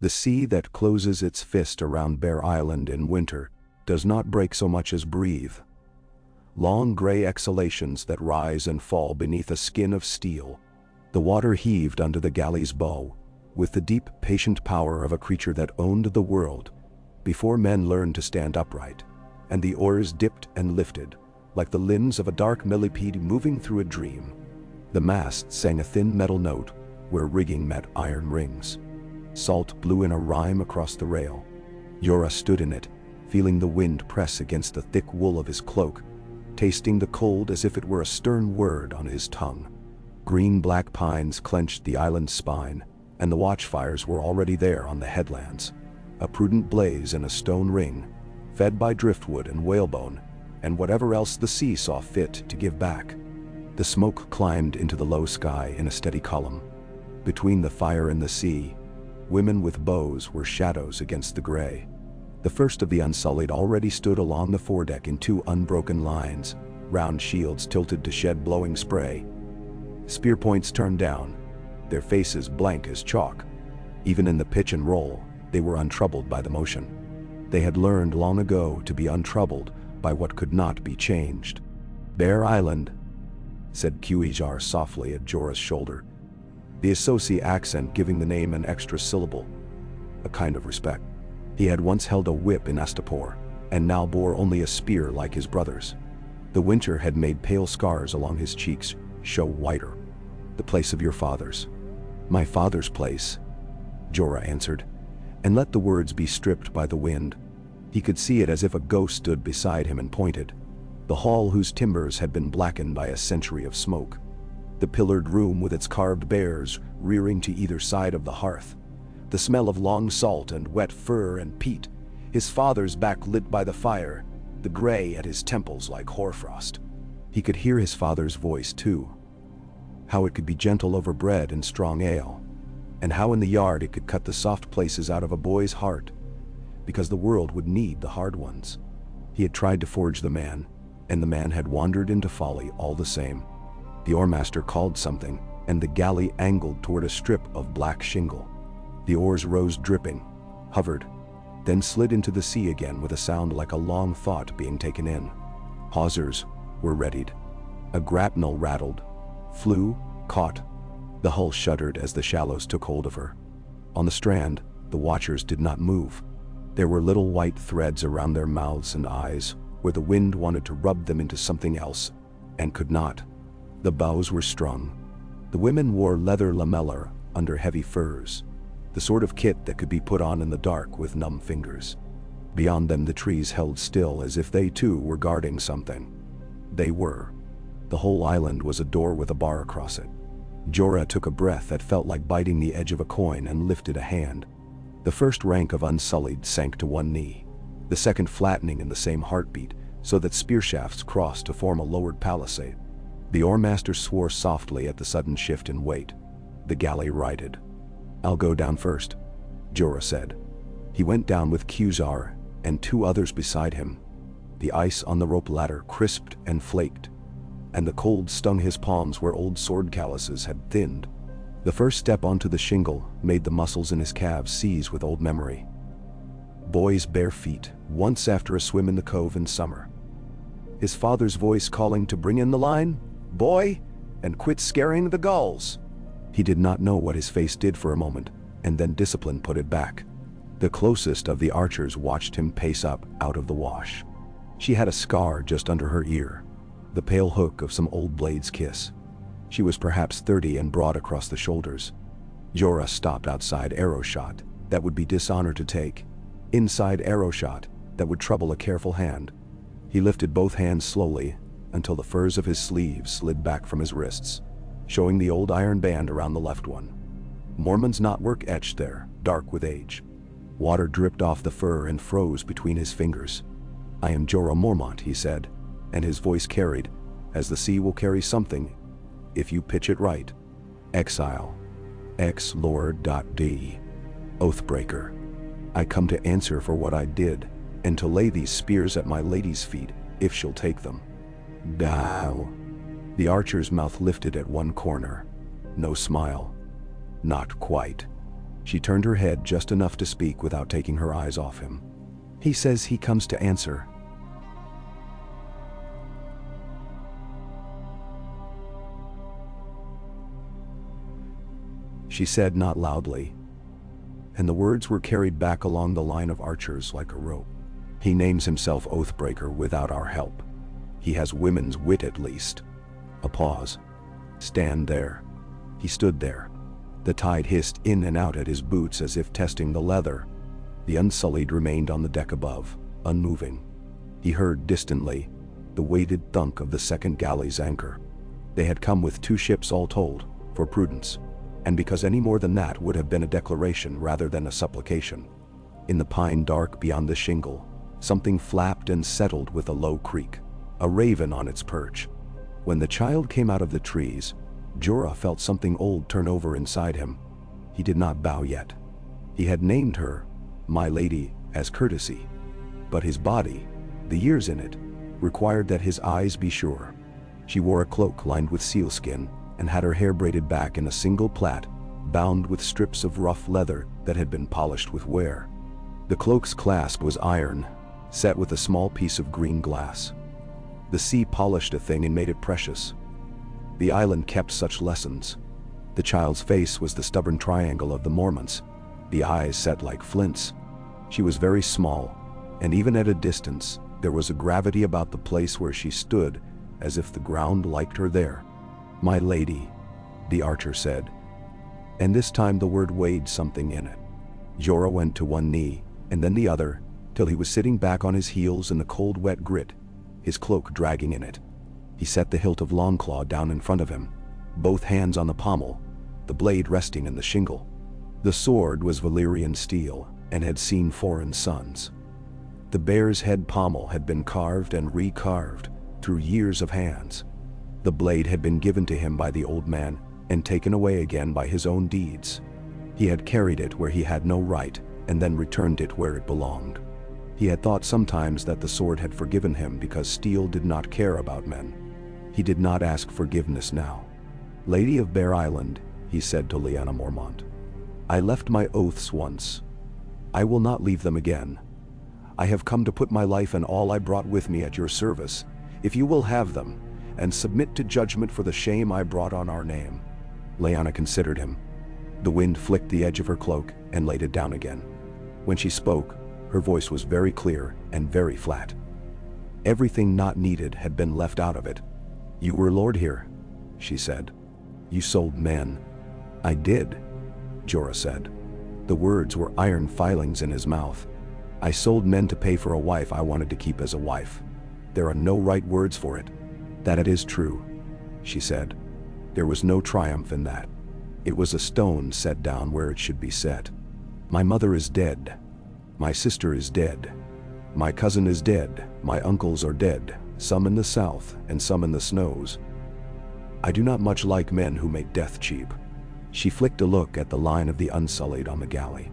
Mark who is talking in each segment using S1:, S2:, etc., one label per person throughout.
S1: The sea that closes its fist around Bear Island in winter does not break so much as breathe. Long gray exhalations that rise and fall beneath a skin of steel. The water heaved under the galley's bow, with the deep, patient power of a creature that owned the world, before men learned to stand upright, and the oars dipped and lifted, like the limbs of a dark millipede moving through a dream. The mast sang a thin metal note where rigging met iron rings. Salt blew in a rhyme across the rail. Jorah stood in it, feeling the wind press against the thick wool of his cloak, tasting the cold as if it were a stern word on his tongue. Green-black pines clenched the island's spine, and the watchfires were already there on the headlands, a prudent blaze in a stone ring, fed by driftwood and whalebone, and whatever else the sea saw fit to give back. The smoke climbed into the low sky in a steady column. Between the fire and the sea, women with bows were shadows against the gray. The first of the Unsullied already stood along the foredeck in two unbroken lines, round shields tilted to shed blowing spray. Spear points turned down, their faces blank as chalk. Even in the pitch and roll, they were untroubled by the motion. They had learned long ago to be untroubled by what could not be changed. "Bear Island," said Cuijar softly at Jorah's shoulder, the Associ accent giving the name an extra syllable, a kind of respect. He had once held a whip in Astapor, and now bore only a spear like his brothers. The winter had made pale scars along his cheeks show whiter. "The place of your fathers." "My father's place," Jorah answered, and let the words be stripped by the wind. He could see it as if a ghost stood beside him and pointed. The hall whose timbers had been blackened by a century of smoke. The pillared room with its carved bears rearing to either side of the hearth. The smell of long salt and wet fur and peat. His father's back lit by the fire, the gray at his temples like hoarfrost. He could hear his father's voice too. How it could be gentle over bread and strong ale. And how in the yard it could cut the soft places out of a boy's heart. Because the world would need the hard ones. He had tried to forge the man, and the man had wandered into folly all the same. The oarmaster called something, and the galley angled toward a strip of black shingle. The oars rose dripping, hovered, then slid into the sea again with a sound like a long thought being taken in. Hawsers were readied. A grapnel rattled, flew, caught. The hull shuddered as the shallows took hold of her. On the strand, the watchers did not move. There were little white threads around their mouths and eyes, where the wind wanted to rub them into something else, and could not. The bows were strung. The women wore leather lamellar under heavy furs, the sort of kit that could be put on in the dark with numb fingers. Beyond them the trees held still as if they too were guarding something. They were. The whole island was a door with a bar across it. Jorah took a breath that felt like biting the edge of a coin and lifted a hand. The first rank of Unsullied sank to one knee, the second flattening in the same heartbeat so that spear shafts crossed to form a lowered palisade. The oarmaster swore softly at the sudden shift in weight. The galley righted. "I'll go down first," Jorah said. He went down with Cuijar and two others beside him. The ice on the rope ladder crisped and flaked, and the cold stung his palms where old sword calluses had thinned. The first step onto the shingle made the muscles in his calves seize with old memory. Boy's bare feet, once after a swim in the cove in summer. His father's voice calling to bring in the line, "Boy, and quit scaring the gulls." He did not know what his face did for a moment, and then discipline put it back. The closest of the archers watched him pace up out of the wash. She had a scar just under her ear, the pale hook of some old blade's kiss. She was perhaps 30 and broad across the shoulders. Jorah stopped outside arrow shot that would be dishonor to take, inside arrow shot that would trouble a careful hand. He lifted both hands slowly until the furs of his sleeves slid back from his wrists, showing the old iron band around the left one. Mormont's knotwork etched there, dark with age. Water dripped off the fur and froze between his fingers. "I am Jorah Mormont," he said, and his voice carried, as the sea will carry something, if you pitch it right. "Exile. Ex-Lord.D. Oathbreaker. I come to answer for what I did, and to lay these spears at my lady's feet, if she'll take them." "Thou." The archer's mouth lifted at one corner. No smile. Not quite. She turned her head just enough to speak without taking her eyes off him. "He says he comes to answer." She said not loudly, and the words were carried back along the line of archers like a rope. "He names himself Oathbreaker without our help. He has women's wit at least." A pause. "Stand there." He stood there. The tide hissed in and out at his boots as if testing the leather. The Unsullied remained on the deck above, unmoving. He heard distantly the weighted thunk of the second galley's anchor. They had come with 2 ships all told, for prudence, and because any more than that would have been a declaration rather than a supplication. In the pine dark beyond the shingle, something flapped and settled with a low creak, a raven on its perch. When the child came out of the trees, Jorah felt something old turn over inside him. He did not bow yet. He had named her, "My Lady," as courtesy. But his body, the years in it, required that his eyes be sure. She wore a cloak lined with sealskin and had her hair braided back in a single plait, bound with strips of rough leather that had been polished with wear. The cloak's clasp was iron, set with a small piece of green glass. The sea polished a thing and made it precious. The island kept such lessons. The child's face was the stubborn triangle of the Mormonts, the eyes set like flints. She was very small, and even at a distance, there was a gravity about the place where she stood, as if the ground liked her there. "My lady," the archer said, and this time the word weighed something in it. Jorah went to one knee, and then the other, till he was sitting back on his heels in the cold wet grit, his cloak dragging in it. He set the hilt of Longclaw down in front of him, both hands on the pommel, the blade resting in the shingle. The sword was Valyrian steel and had seen foreign suns. The bear's head pommel had been carved and recarved through years of hands. The blade had been given to him by the old man and taken away again by his own deeds. He had carried it where he had no right and then returned it where it belonged. He had thought sometimes that the sword had forgiven him because steel did not care about men. He did not ask forgiveness now. "Lady of Bear Island," he said to Lyanna Mormont, "I left my oaths once. I will not leave them again. I have come to put my life and all I brought with me at your service, if you will have them, and submit to judgment for the shame I brought on our name." Lyanna considered him. The wind flicked the edge of her cloak and laid it down again. When she spoke, her voice was very clear and very flat. Everything not needed had been left out of it. "You were lord here," she said. "You sold men." "I did," Jorah said. The words were iron filings in his mouth. "I sold men to pay for a wife I wanted to keep as a wife. There are no right words for it." "That it is true," she said. There was no triumph in that. It was a stone set down where it should be set. "My mother is dead. My sister is dead. My cousin is dead. My uncles are dead, some in the south and some in the snows. I do not much like men who make death cheap." She flicked a look at the line of the Unsullied on the galley.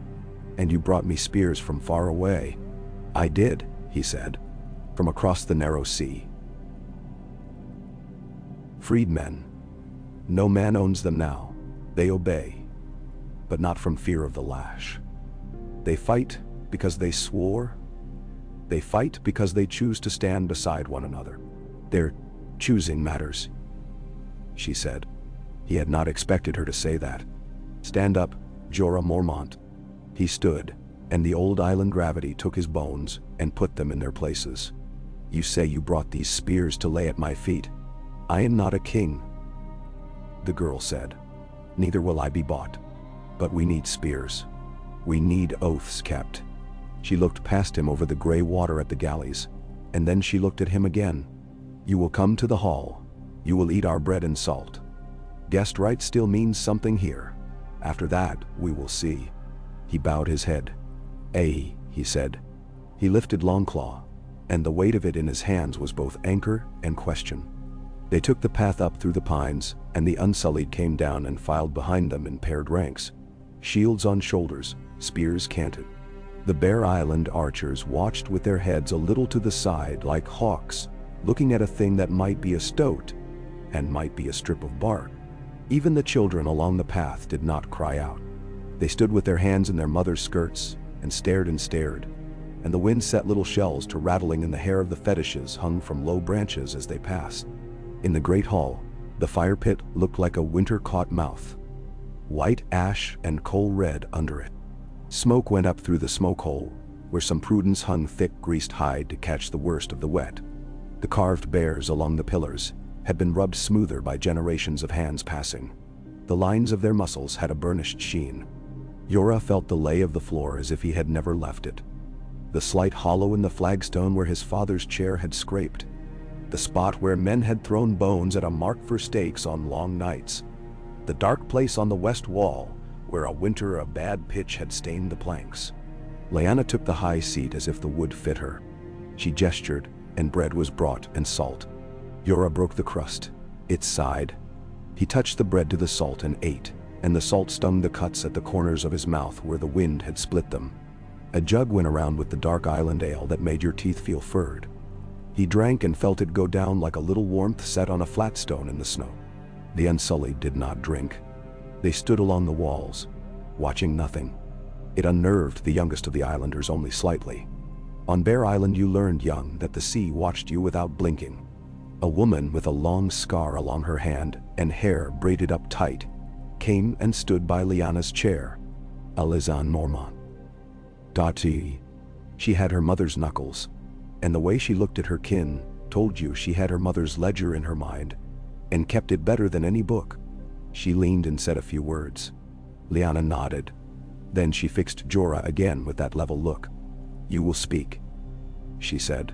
S1: "And you brought me spears from far away." "I did," he said, "from across the narrow sea. Freedmen. No man owns them now. They obey, but not from fear of the lash. They fight because they swore. They fight because they choose to stand beside one another. Their choosing matters," she said. He had not expected her to say that. "Stand up, Jorah Mormont." He stood, and the old island gravity took his bones and put them in their places. "You say you brought these spears to lay at my feet. I am not a king," the girl said. "Neither will I be bought. But we need spears. We need oaths kept." She looked past him over the gray water at the galleys, and then she looked at him again. "You will come to the hall. You will eat our bread and salt. Guest right still means something here. After that, we will see." He bowed his head. "Ay," he said. He lifted Longclaw, and the weight of it in his hands was both anchor and question. They took the path up through the pines, and the Unsullied came down and filed behind them in paired ranks, shields on shoulders, spears canted. The Bear Island archers watched with their heads a little to the side like hawks, looking at a thing that might be a stoat and might be a strip of bark. Even the children along the path did not cry out. They stood with their hands in their mother's skirts and stared, and the wind set little shells to rattling in the hair of the fetishes hung from low branches as they passed. In the great hall, the fire pit looked like a winter-caught mouth. White ash and coal red under it. Smoke went up through the smoke hole, where some prudence hung thick greased hide to catch the worst of the wet. The carved bears along the pillars had been rubbed smoother by generations of hands passing. The lines of their muscles had a burnished sheen. Jorah felt the lay of the floor as if he had never left it. The slight hollow in the flagstone where his father's chair had scraped. The spot where men had thrown bones at a mark for stakes on long nights. The dark place on the west wall where a winter of bad pitch had stained the planks. Lyanna took the high seat as if the wood fit her. She gestured, and bread was brought and salt. Jorah broke the crust. It sighed. He touched the bread to the salt and ate, and the salt stung the cuts at the corners of his mouth where the wind had split them. A jug went around with the dark island ale that made your teeth feel furred. He drank and felt it go down like a little warmth set on a flat stone in the snow. The Unsullied did not drink. They stood along the walls, watching nothing. It unnerved the youngest of the islanders only slightly. On Bear Island you learned young that the sea watched you without blinking. A woman with a long scar along her hand and hair braided up tight came and stood by Lyanna's chair. Alizan Mormont. She had her mother's knuckles, and the way she looked at her kin told you she had her mother's ledger in her mind and kept it better than any book. She leaned and said a few words. Lyanna nodded. Then she fixed Jorah again with that level look. "You will speak," she said.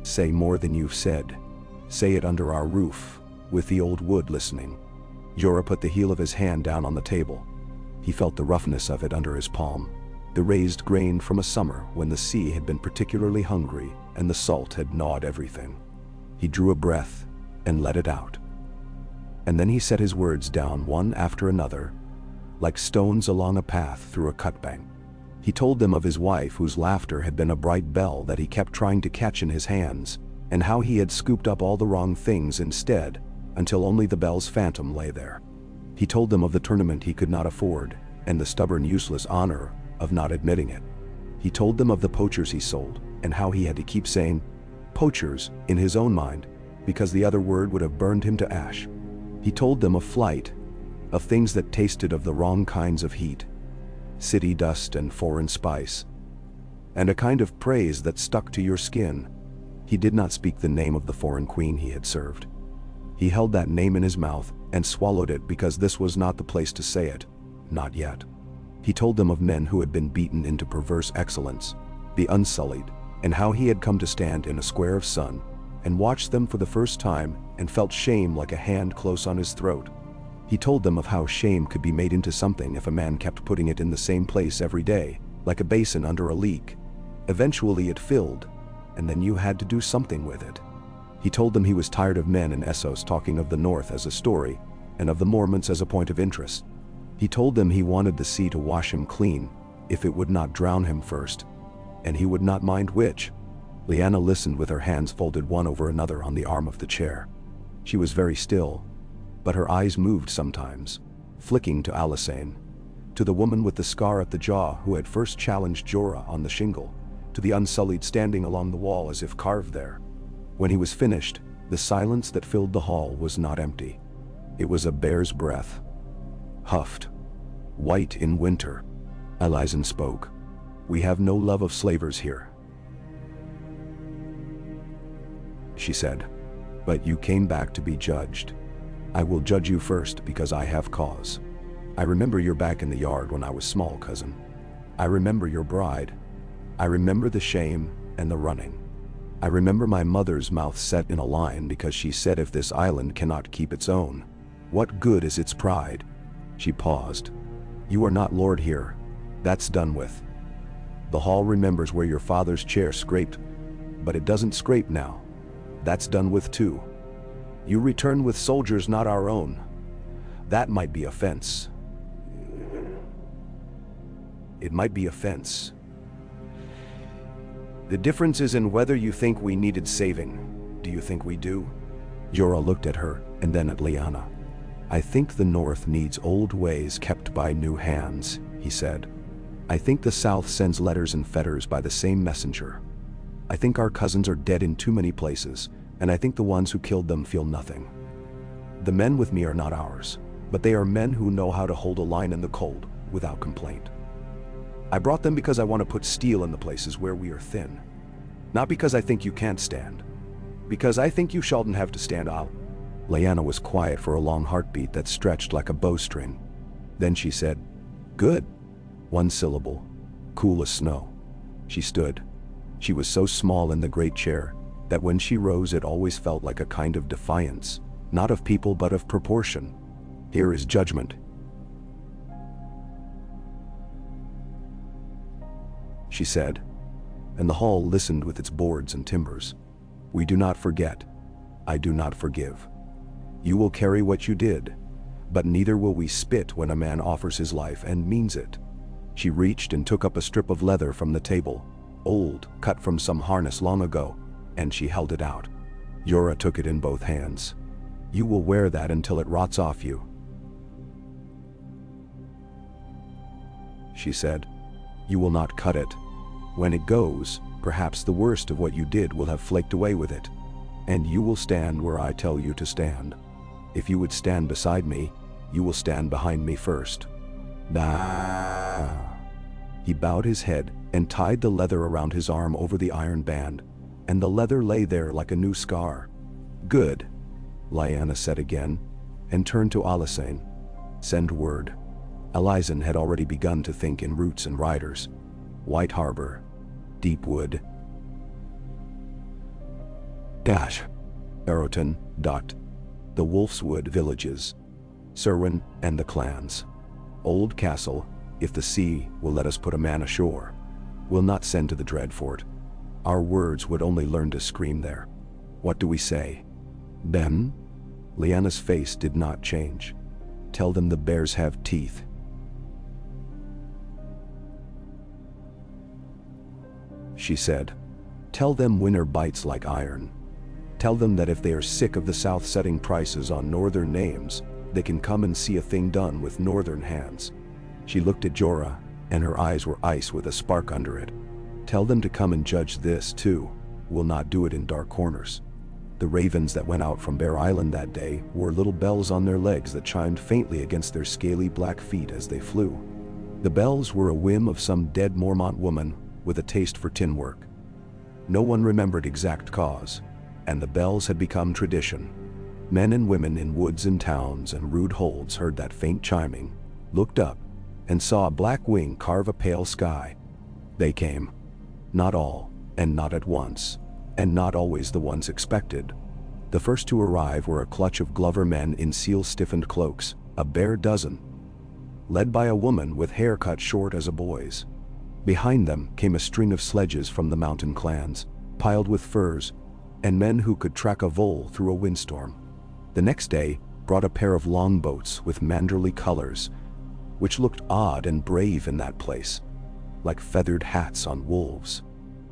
S1: "Say more than you've said. Say it under our roof, with the old wood listening." Jorah put the heel of his hand down on the table. He felt the roughness of it under his palm, the raised grain from a summer when the sea had been particularly hungry and the salt had gnawed everything. He drew a breath and let it out. And then he set his words down one after another, like stones along a path through a cutbank. He told them of his wife whose laughter had been a bright bell that he kept trying to catch in his hands, and how he had scooped up all the wrong things instead, until only the bell's phantom lay there. He told them of the tournament he could not afford, and the stubborn useless honor of not admitting it. He told them of the poachers he sold, and how he had to keep saying poachers in his own mind, because the other word would have burned him to ash. He told them of flight, of things that tasted of the wrong kinds of heat, city dust and foreign spice, and a kind of praise that stuck to your skin. He did not speak the name of the foreign queen he had served. He held that name in his mouth and swallowed it because this was not the place to say it, not yet. He told them of men who had been beaten into perverse excellence, the Unsullied, and how he had come to stand in a square of sun and watched them for the first time and felt shame like a hand close on his throat. He told them of how shame could be made into something if a man kept putting it in the same place every day, like a basin under a leak. Eventually it filled, and then you had to do something with it. He told them he was tired of men in Essos talking of the North as a story, and of the Mormonts as a point of interest. He told them he wanted the sea to wash him clean, if it would not drown him first, and he would not mind which. Lyanna listened with her hands folded one over another on the arm of the chair. She was very still, but her eyes moved sometimes, flicking to Alisane, to the woman with the scar at the jaw who had first challenged Jorah on the shingle, to the Unsullied standing along the wall as if carved there. When he was finished, the silence that filled the hall was not empty. It was a bear's breath. Huffed. White in winter. Alisane spoke. "We have no love of slavers here," she said. "But you came back to be judged. I will judge you first because I have cause. I remember your back in the yard when I was small, cousin. I remember your bride. I remember the shame and the running. I remember my mother's mouth set in a line because she said if this island cannot keep its own, what good is its pride?" She paused. "You are not lord here. That's done with. The hall remembers where your father's chair scraped, but it doesn't scrape now. That's done with too. You return with soldiers not our own. That might be a fence. It might be a fence. The difference is in whether you think we needed saving. Do you think we do?" Jorah looked at her and then at Lyanna. "I think the North needs old ways kept by new hands," he said. I think the South sends letters and fetters by the same messenger. I think our cousins are dead in too many places, and I think the ones who killed them feel nothing. The men with me are not ours, but they are men who know how to hold a line in the cold without complaint. I brought them because I want to put steel in the places where we are thin. Not because I think you can't stand. Because I think you shouldn't have to stand out. Lyanna was quiet for a long heartbeat that stretched like a bowstring. Then she said, "Good." One syllable, cool as snow. She stood. She was so small in the great chair that when she rose it always felt like a kind of defiance, not of people but of proportion. Here is judgment, she said, and the hall listened with its boards and timbers. We do not forget. I do not forgive. You will carry what you did, but neither will we spit when a man offers his life and means it. She reached and took up a strip of leather from the table, old, cut from some harness long ago, and she held it out. Jorah took it in both hands. You will wear that until it rots off you, she said. You will not cut it. When it goes, perhaps the worst of what you did will have flaked away with it, and you will stand where I tell you to stand. If you would stand beside me, you will stand behind me first. Nah. He bowed his head and tied the leather around his arm over the iron band, and the leather lay there like a new scar. Good, Lyanna said again, and turned to Alysanne. Send word. Alysanne had already begun to think in routes and riders. White Harbor, Deepwood, Arrowton, the Wolfswood villages, Serwyn and the clans. Old Castle, if the sea will let us put a man ashore. We'll not send to the Dreadfort. Our words would only learn to scream there. What do we say? Ben? Lyanna's face did not change. Tell them the bears have teeth. She said. Tell them winter bites like iron. Tell them that if they are sick of the South setting prices on northern names, they can come and see a thing done with northern hands. She looked at Jorah, and her eyes were ice with a spark under it. Tell them to come and judge this too. We'll not do it in dark corners. The ravens that went out from Bear Island that day wore little bells on their legs that chimed faintly against their scaly black feet as they flew. The bells were a whim of some dead Mormont woman with a taste for tin work. No one remembered exact cause, and the bells had become tradition. Men and women in woods and towns and rude holds heard that faint chiming, looked up, and saw a black wing carve a pale sky. They came. Not all, and not at once, and not always the ones expected. The first to arrive were a clutch of Glover men in seal-stiffened cloaks, a bare dozen, led by a woman with hair cut short as a boy's. Behind them came a string of sledges from the mountain clans, piled with furs, and men who could track a vole through a windstorm. The next day brought a pair of longboats with manderly colors, which looked odd and brave in that place, like feathered hats on wolves.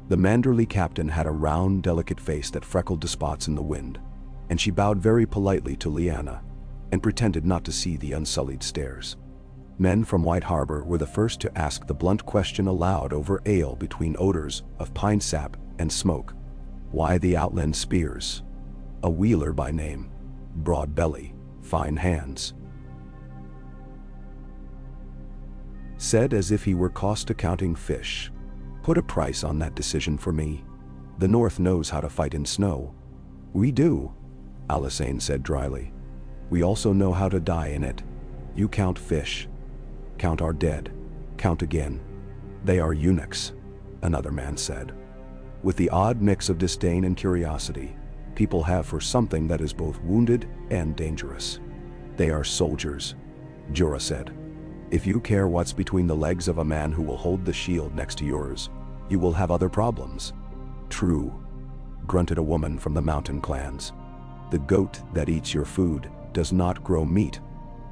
S1: The manderly captain had a round, delicate face that freckled to spots in the wind, and she bowed very politely to Lyanna, and pretended not to see the Unsullied stares. Men from White Harbor were the first to ask the blunt question aloud over ale between odors of pine sap and smoke. Why the outland spears? A wheeler by name, broad belly, fine hands. Said as if he were cost-accounting fish. Put a price on that decision for me. The North knows how to fight in snow. We do, Alysanne said dryly. We also know how to die in it. You count fish. Count our dead. Count again. They are eunuchs, another man said, with the odd mix of disdain and curiosity people have for something that is both wounded and dangerous. They are soldiers, Jorah said. If you care what's between the legs of a man who will hold the shield next to yours, you will have other problems. True, grunted a woman from the mountain clans. The goat that eats your food does not grow meat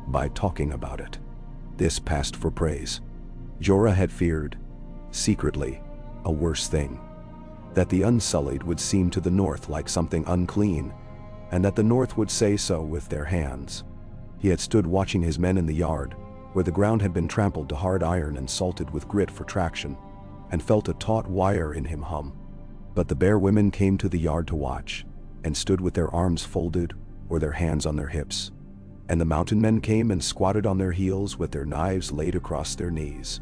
S1: by talking about it. This passed for praise. Jorah had feared, secretly, a worse thing. That the Unsullied would seem to the North like something unclean, and that the North would say so with their hands. He had stood watching his men in the yard, where the ground had been trampled to hard iron and salted with grit for traction, and felt a taut wire in him hum. But the Bear women came to the yard to watch, and stood with their arms folded or their hands on their hips. And the mountain men came and squatted on their heels with their knives laid across their knees.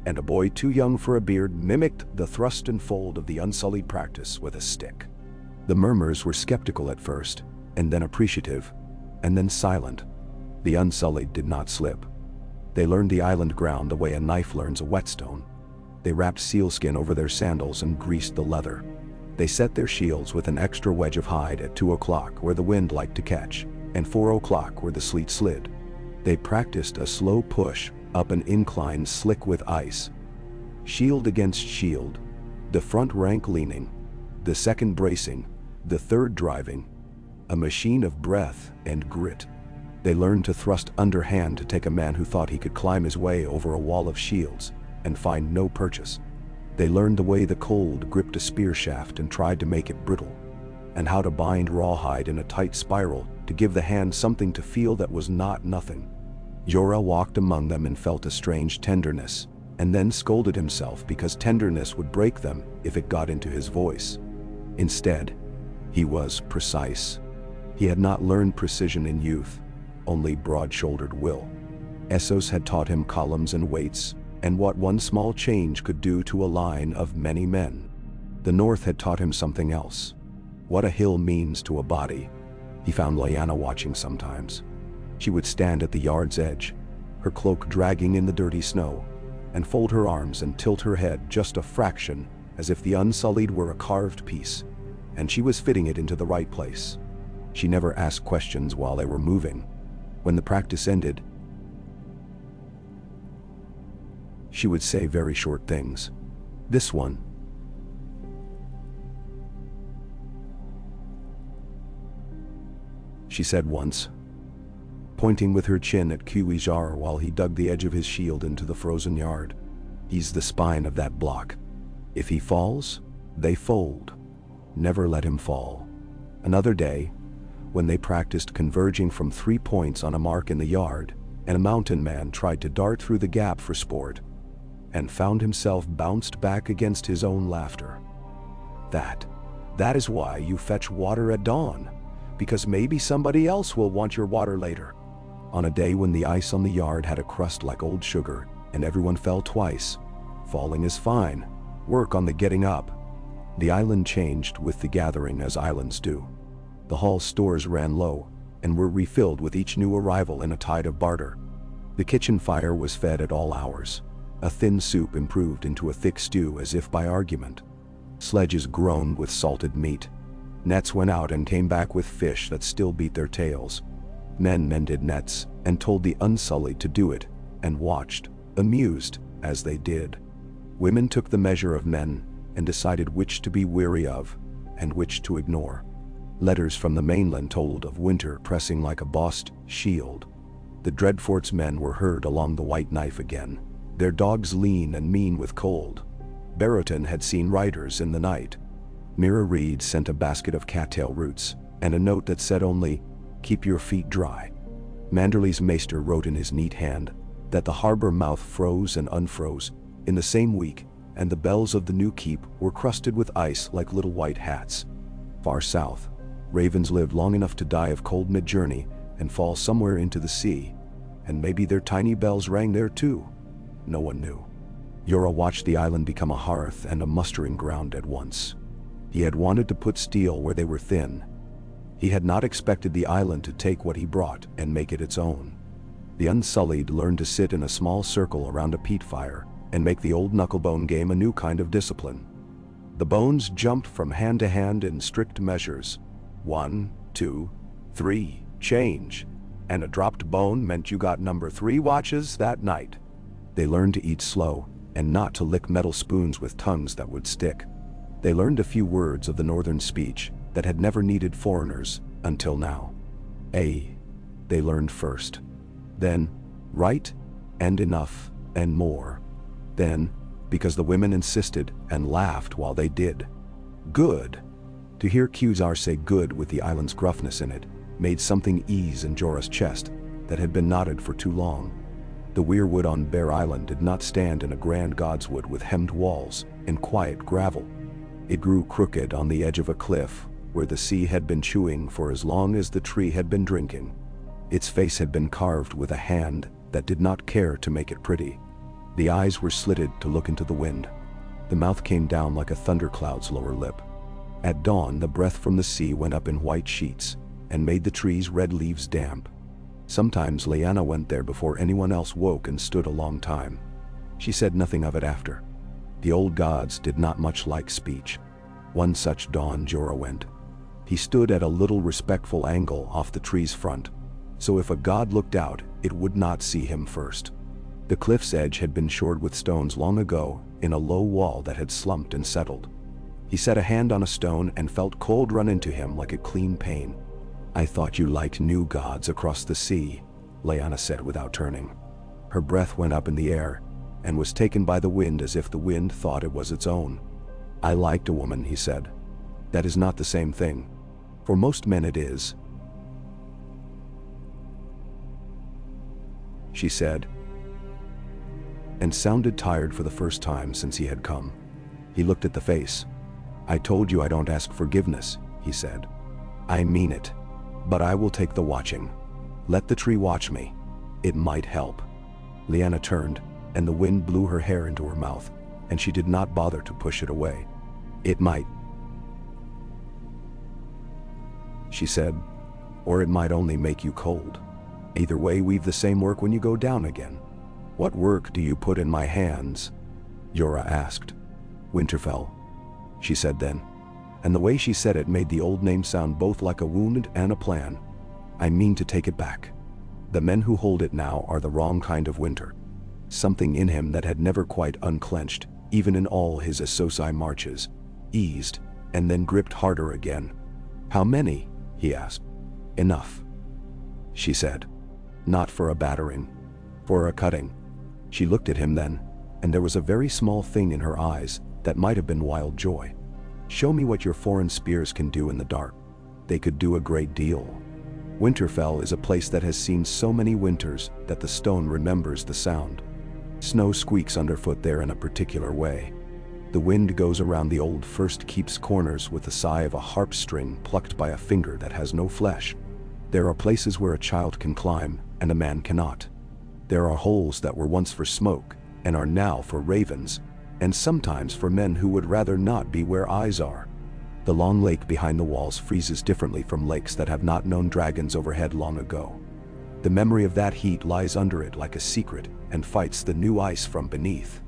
S1: And a boy too young for a beard mimicked the thrust and fold of the Unsullied practice with a stick. The murmurs were skeptical at first, and then appreciative, and then silent. The Unsullied did not slip. They learned the island ground the way a knife learns a whetstone. They wrapped sealskin over their sandals and greased the leather. They set their shields with an extra wedge of hide at 2 o'clock where the wind liked to catch, and 4 o'clock where the sleet slid. They practiced a slow push up an incline slick with ice. Shield against shield, the front rank leaning, the second bracing, the third driving, a machine of breath and grit. They learned to thrust underhand to take a man who thought he could climb his way over a wall of shields and find no purchase. They learned the way the cold gripped a spear shaft and tried to make it brittle, and how to bind rawhide in a tight spiral to give the hand something to feel that was not nothing. Jorah walked among them and felt a strange tenderness, and then scolded himself because tenderness would break them if it got into his voice. Instead, he was precise. He had not learned precision in youth, only broad-shouldered will. Essos had taught him columns and weights, and what one small change could do to a line of many men. The North had taught him something else. What a hill means to a body. He found Lyanna watching sometimes. She would stand at the yard's edge, her cloak dragging in the dirty snow, and fold her arms and tilt her head just a fraction as if the Unsullied were a carved piece, and she was fitting it into the right place. She never asked questions while they were moving. When the practice ended, she would say very short things. This one, she said once, pointing with her chin at Jorah while he dug the edge of his shield into the frozen yard. He's the spine of that block. If he falls, they fold. Never let him fall. Another day, when they practiced converging from 3 points on a mark in the yard, and a mountain man tried to dart through the gap for sport, and found himself bounced back against his own laughter. That is why you fetch water at dawn, because maybe somebody else will want your water later. On a day when the ice on the yard had a crust like old sugar, and everyone fell twice, falling is fine, work on the getting up. The island changed with the gathering as islands do. The hall's stores ran low, and were refilled with each new arrival in a tide of barter. The kitchen fire was fed at all hours. A thin soup improved into a thick stew as if by argument. Sledges groaned with salted meat. Nets went out and came back with fish that still beat their tails. Men mended nets and told the Unsullied to do it, and watched, amused, as they did. Women took the measure of men and decided which to be weary of and which to ignore. Letters from the mainland told of winter pressing like a bossed shield. The Dreadfort's men were heard along the White Knife again, their dogs lean and mean with cold. Barrowton had seen riders in the night. Mira Reed sent a basket of cattail roots and a note that said only, "Keep your feet dry." Manderley's maester wrote in his neat hand that the harbor mouth froze and unfroze in the same week, and the bells of the new keep were crusted with ice like little white hats. Far south, ravens lived long enough to die of cold mid-journey and fall somewhere into the sea, and maybe their tiny bells rang there too. No one knew. Jorah watched the island become a hearth and a mustering ground at once. He had wanted to put steel where they were thin. He had not expected the island to take what he brought and make it its own. The Unsullied learned to sit in a small circle around a peat fire and make the old knucklebone game a new kind of discipline. The bones jumped from hand to hand in strict measures. 1, 2, 3, change. And a dropped bone meant you got number 3 watches that night. They learned to eat slow and not to lick metal spoons with tongues that would stick. They learned a few words of the northern speech that had never needed foreigners until now. A, they learned first. Then, right, and enough, and more. Then, because the women insisted and laughed while they did. Good. To hear Qzar say good with the island's gruffness in it made something ease in Jorah's chest that had been knotted for too long. The weirwood on Bear Island did not stand in a grand godswood with hemmed walls and quiet gravel. It grew crooked on the edge of a cliff where the sea had been chewing for as long as the tree had been drinking. Its face had been carved with a hand that did not care to make it pretty. The eyes were slitted to look into the wind. The mouth came down like a thundercloud's lower lip. At dawn, the breath from the sea went up in white sheets and made the tree's red leaves damp. Sometimes Lyanna went there before anyone else woke and stood a long time. She said nothing of it after. The old gods did not much like speech. One such dawn Jorah went. He stood at a little respectful angle off the tree's front, so if a god looked out, it would not see him first. The cliff's edge had been shored with stones long ago in a low wall that had slumped and settled. He set a hand on a stone and felt cold run into him like a clean pain. "I thought you liked new gods across the sea," Lyanna said without turning. Her breath went up in the air and was taken by the wind as if the wind thought it was its own. "I liked a woman," he said. "That is not the same thing. For most men it is," she said, and sounded tired for the first time since he had come. He looked at the face. "I told you I don't ask forgiveness," he said. "I mean it. But I will take the watching. Let the tree watch me. It might help." Lyanna turned, and the wind blew her hair into her mouth, and she did not bother to push it away. "It might," she said, "or it might only make you cold. Either way, we've the same work when you go down again." "What work do you put in my hands?" Jorah asked. "Winterfell," she said then, and the way she said it made the old name sound both like a wound and a plan. "I mean to take it back. The men who hold it now are the wrong kind of Winter." Something in him that had never quite unclenched, even in all his Associ marches, eased, and then gripped harder again. "How many?" he asked. "Enough," she said. "Not for a battering. For a cutting." She looked at him then, and there was a very small thing in her eyes that might have been wild joy. "Show me what your foreign spears can do in the dark." They could do a great deal. Winterfell is a place that has seen so many winters that the stone remembers the sound. Snow squeaks underfoot there in a particular way. The wind goes around the old First Keep's corners with the sigh of a harp string plucked by a finger that has no flesh. There are places where a child can climb and a man cannot. There are holes that were once for smoke and are now for ravens, and sometimes for men who would rather not be where eyes are. The long lake behind the walls freezes differently from lakes that have not known dragons overhead long ago. The memory of that heat lies under it like a secret and fights the new ice from beneath.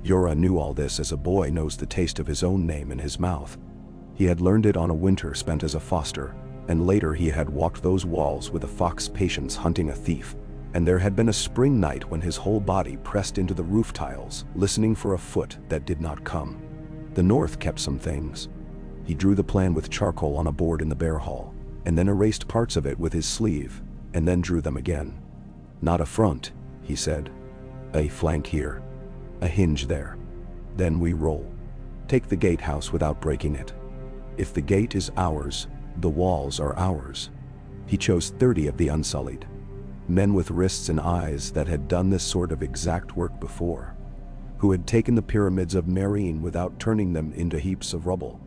S1: Jorah knew all this as a boy knows the taste of his own name in his mouth. He had learned it on a winter spent as a foster, and later he had walked those walls with a fox patience hunting a thief, and there had been a spring night when his whole body pressed into the roof tiles, listening for a foot that did not come. The North kept some things. He drew the plan with charcoal on a board in the bear hall, and then erased parts of it with his sleeve, and then drew them again. "Not a front," he said. "A flank here. A hinge there. Then we roll. Take the gatehouse without breaking it. If the gate is ours, the walls are ours." He chose 30 of the Unsullied. Men with wrists and eyes that had done this sort of exact work before. Who had taken the pyramids of Meereen without turning them into heaps of rubble.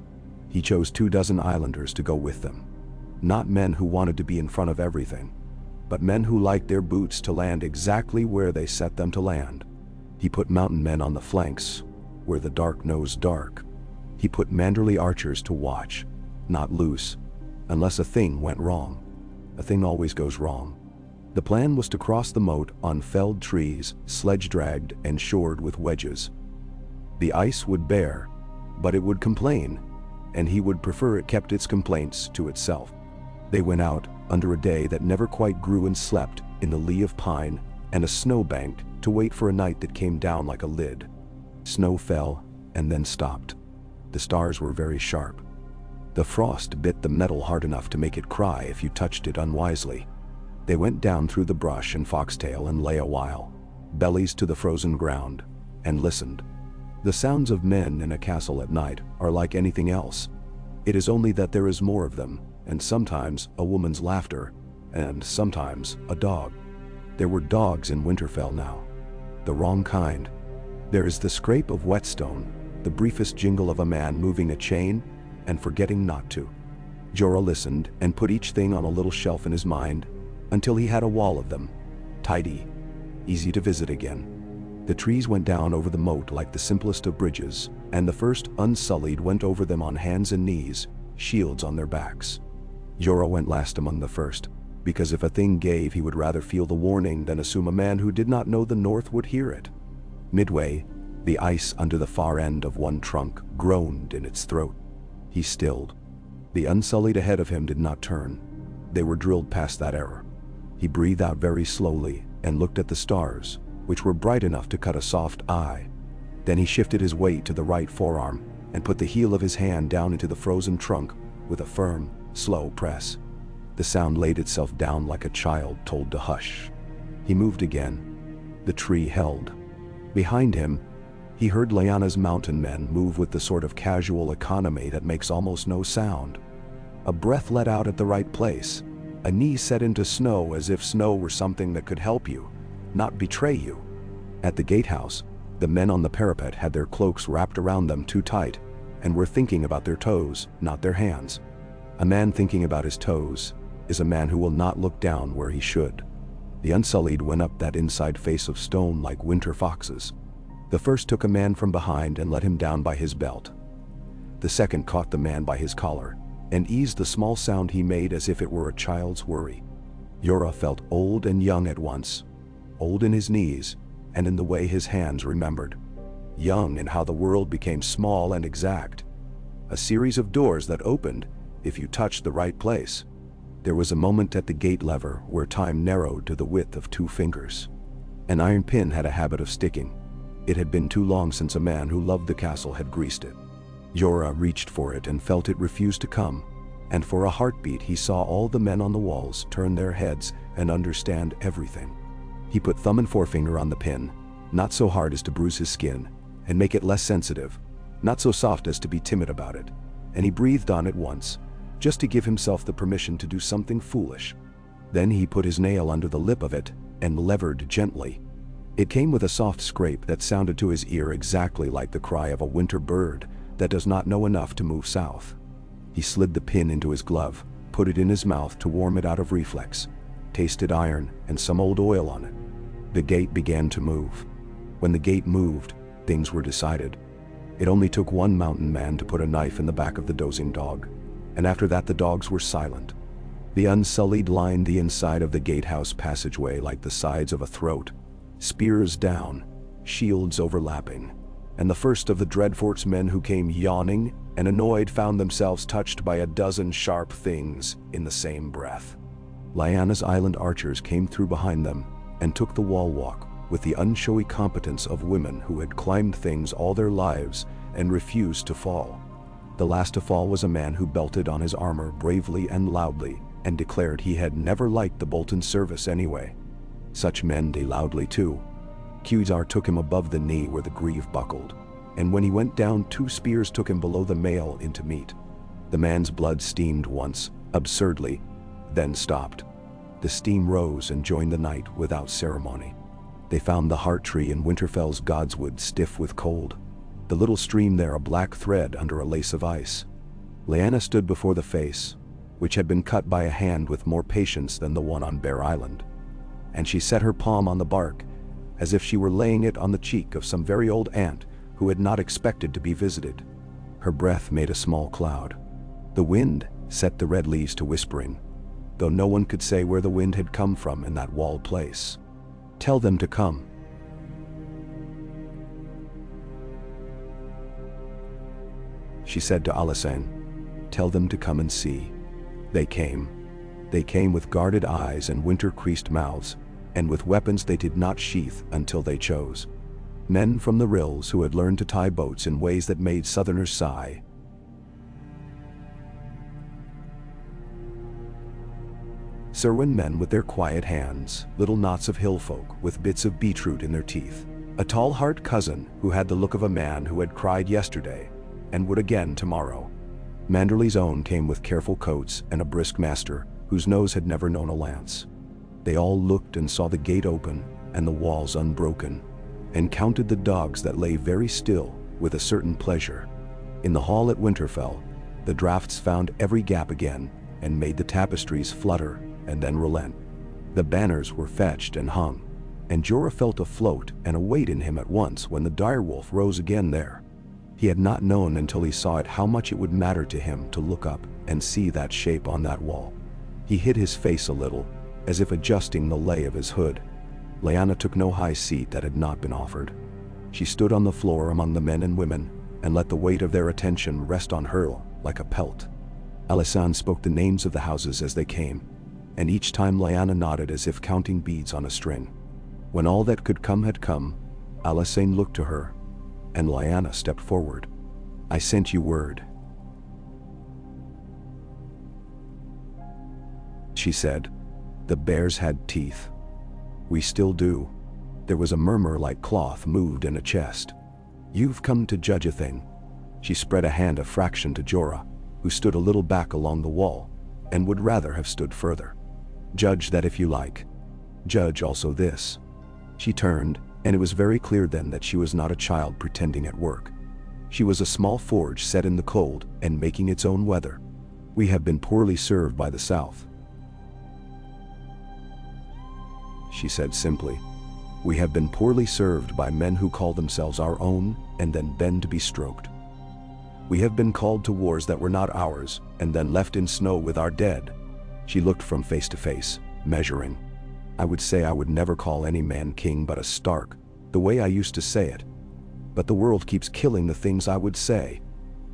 S1: He chose 24 islanders to go with them. Not men who wanted to be in front of everything, but men who liked their boots to land exactly where they set them to land. He put mountain men on the flanks, where the dark knows dark. He put Manderly archers to watch, not loose, unless a thing went wrong. A thing always goes wrong. The plan was to cross the moat on felled trees, sledge-dragged and shored with wedges. The ice would bear, but it would complain, and he would prefer it kept its complaints to itself. They went out under a day that never quite grew and slept in the lee of pine and a snowbank to wait for a night that came down like a lid. Snow fell and then stopped. The stars were very sharp. The frost bit the metal hard enough to make it cry if you touched it unwisely. They went down through the brush and foxtail and lay a while, bellies to the frozen ground, and listened. The sounds of men in a castle at night are like anything else. It is only that there is more of them, and sometimes a woman's laughter, and sometimes a dog. There were dogs in Winterfell now. The wrong kind. There is the scrape of whetstone, the briefest jingle of a man moving a chain and forgetting not to. Jorah listened and put each thing on a little shelf in his mind until he had a wall of them. Tidy. Easy to visit again. The trees went down over the moat like the simplest of bridges, and the first Unsullied went over them on hands and knees, shields on their backs. Jorah went last among the first, because if a thing gave he would rather feel the warning than assume a man who did not know the north would hear it. Midway, the ice under the far end of one trunk groaned in its throat. He stilled. The Unsullied ahead of him did not turn. They were drilled past that error. He breathed out very slowly and looked at the stars, which were bright enough to cut a soft eye. Then he shifted his weight to the right forearm and put the heel of his hand down into the frozen trunk with a firm, slow press. The sound laid itself down like a child told to hush. He moved again. The tree held. Behind him, he heard Lyanna's mountain men move with the sort of casual economy that makes almost no sound. A breath let out at the right place. A knee set into snow as if snow were something that could help you, not betray you. At the gatehouse, the men on the parapet had their cloaks wrapped around them too tight and were thinking about their toes, not their hands. A man thinking about his toes is a man who will not look down where he should. The Unsullied went up that inside face of stone like winter foxes. The first took a man from behind and let him down by his belt. The second caught the man by his collar and eased the small sound he made as if it were a child's worry. Jorah felt old and young at once, old in his knees and in the way his hands remembered, young in how the world became small and exact, a series of doors that opened if you touched the right place. There was a moment at the gate lever where time narrowed to the width of 2 fingers. An iron pin had a habit of sticking. It had been too long since a man who loved the castle had greased it. Jorah reached for it and felt it refuse to come, and for a heartbeat he saw all the men on the walls turn their heads and understand everything. He put thumb and forefinger on the pin, not so hard as to bruise his skin and make it less sensitive, not so soft as to be timid about it, and he breathed on it once, just to give himself the permission to do something foolish. Then he put his nail under the lip of it and levered gently. It came with a soft scrape that sounded to his ear exactly like the cry of a winter bird that does not know enough to move south. He slid the pin into his glove, put it in his mouth to warm it out of reflex, tasted iron and some old oil on it. The gate began to move. When the gate moved, things were decided. It only took one mountain man to put a knife in the back of the dozing dog, and after that the dogs were silent. The Unsullied lined the inside of the gatehouse passageway like the sides of a throat, spears down, shields overlapping, and the first of the Dreadfort's men who came yawning and annoyed found themselves touched by a dozen sharp things in the same breath. Lyanna's island archers came through behind them and took the wall walk with the unshowy competence of women who had climbed things all their lives and refused to fall. The last to fall was a man who belted on his armor bravely and loudly and declared he had never liked the Bolton service anyway. Such men they loudly too. Quasar took him above the knee where the greave buckled, and when he went down 2 spears took him below the mail into meat. The man's blood steamed once, absurdly, then stopped. The steam rose and joined the night without ceremony. They found the heart tree in Winterfell's Godswood stiff with cold, the little stream there a black thread under a lace of ice. Lyanna stood before the face, which had been cut by a hand with more patience than the one on Bear Island, and she set her palm on the bark as if she were laying it on the cheek of some very old aunt who had not expected to be visited. Her breath made a small cloud. The wind set the red leaves to whispering, though no one could say where the wind had come from in that walled place. "Tell them to come," she said to Alysanne. "Tell them to come and see." They came. They came with guarded eyes and winter-creased mouths, and with weapons they did not sheath until they chose. Men from the rills who had learned to tie boats in ways that made Southerners sigh. Serwyn men with their quiet hands, little knots of hillfolk with bits of beetroot in their teeth. A tall Hart cousin who had the look of a man who had cried yesterday and would again tomorrow. Manderley's own came with careful coats and a brisk master whose nose had never known a lance. They all looked and saw the gate open and the walls unbroken, and counted the dogs that lay very still with a certain pleasure. In the hall at Winterfell, the drafts found every gap again and made the tapestries flutter and then relent. The banners were fetched and hung, and Jorah felt a float and a weight in him at once when the direwolf rose again there. He had not known until he saw it how much it would matter to him to look up and see that shape on that wall. He hid his face a little, as if adjusting the lay of his hood. Lyanna took no high seat that had not been offered. She stood on the floor among the men and women and let the weight of their attention rest on her like a pelt. Alysanne spoke the names of the houses as they came, and each time Lyanna nodded as if counting beads on a string. When all that could come had come, Alysanne looked to her, and Lyanna stepped forward. "I sent you word," she said. "The bears had teeth." "We still do." There was a murmur like cloth moved in a chest. "You've come to judge a thing." She spread a hand a fraction to Jorah, who stood a little back along the wall, and would rather have stood further. "Judge that if you like. Judge also this." She turned, and it was very clear then that she was not a child pretending at work. She was a small forge set in the cold and making its own weather. "We have been poorly served by the South," she said simply. "We have been poorly served by men who call themselves our own and then bend to be stroked. We have been called to wars that were not ours and then left in snow with our dead." She looked from face to face, measuring. "I would say I would never call any man king but a Stark, the way I used to say it. But the world keeps killing the things I would say."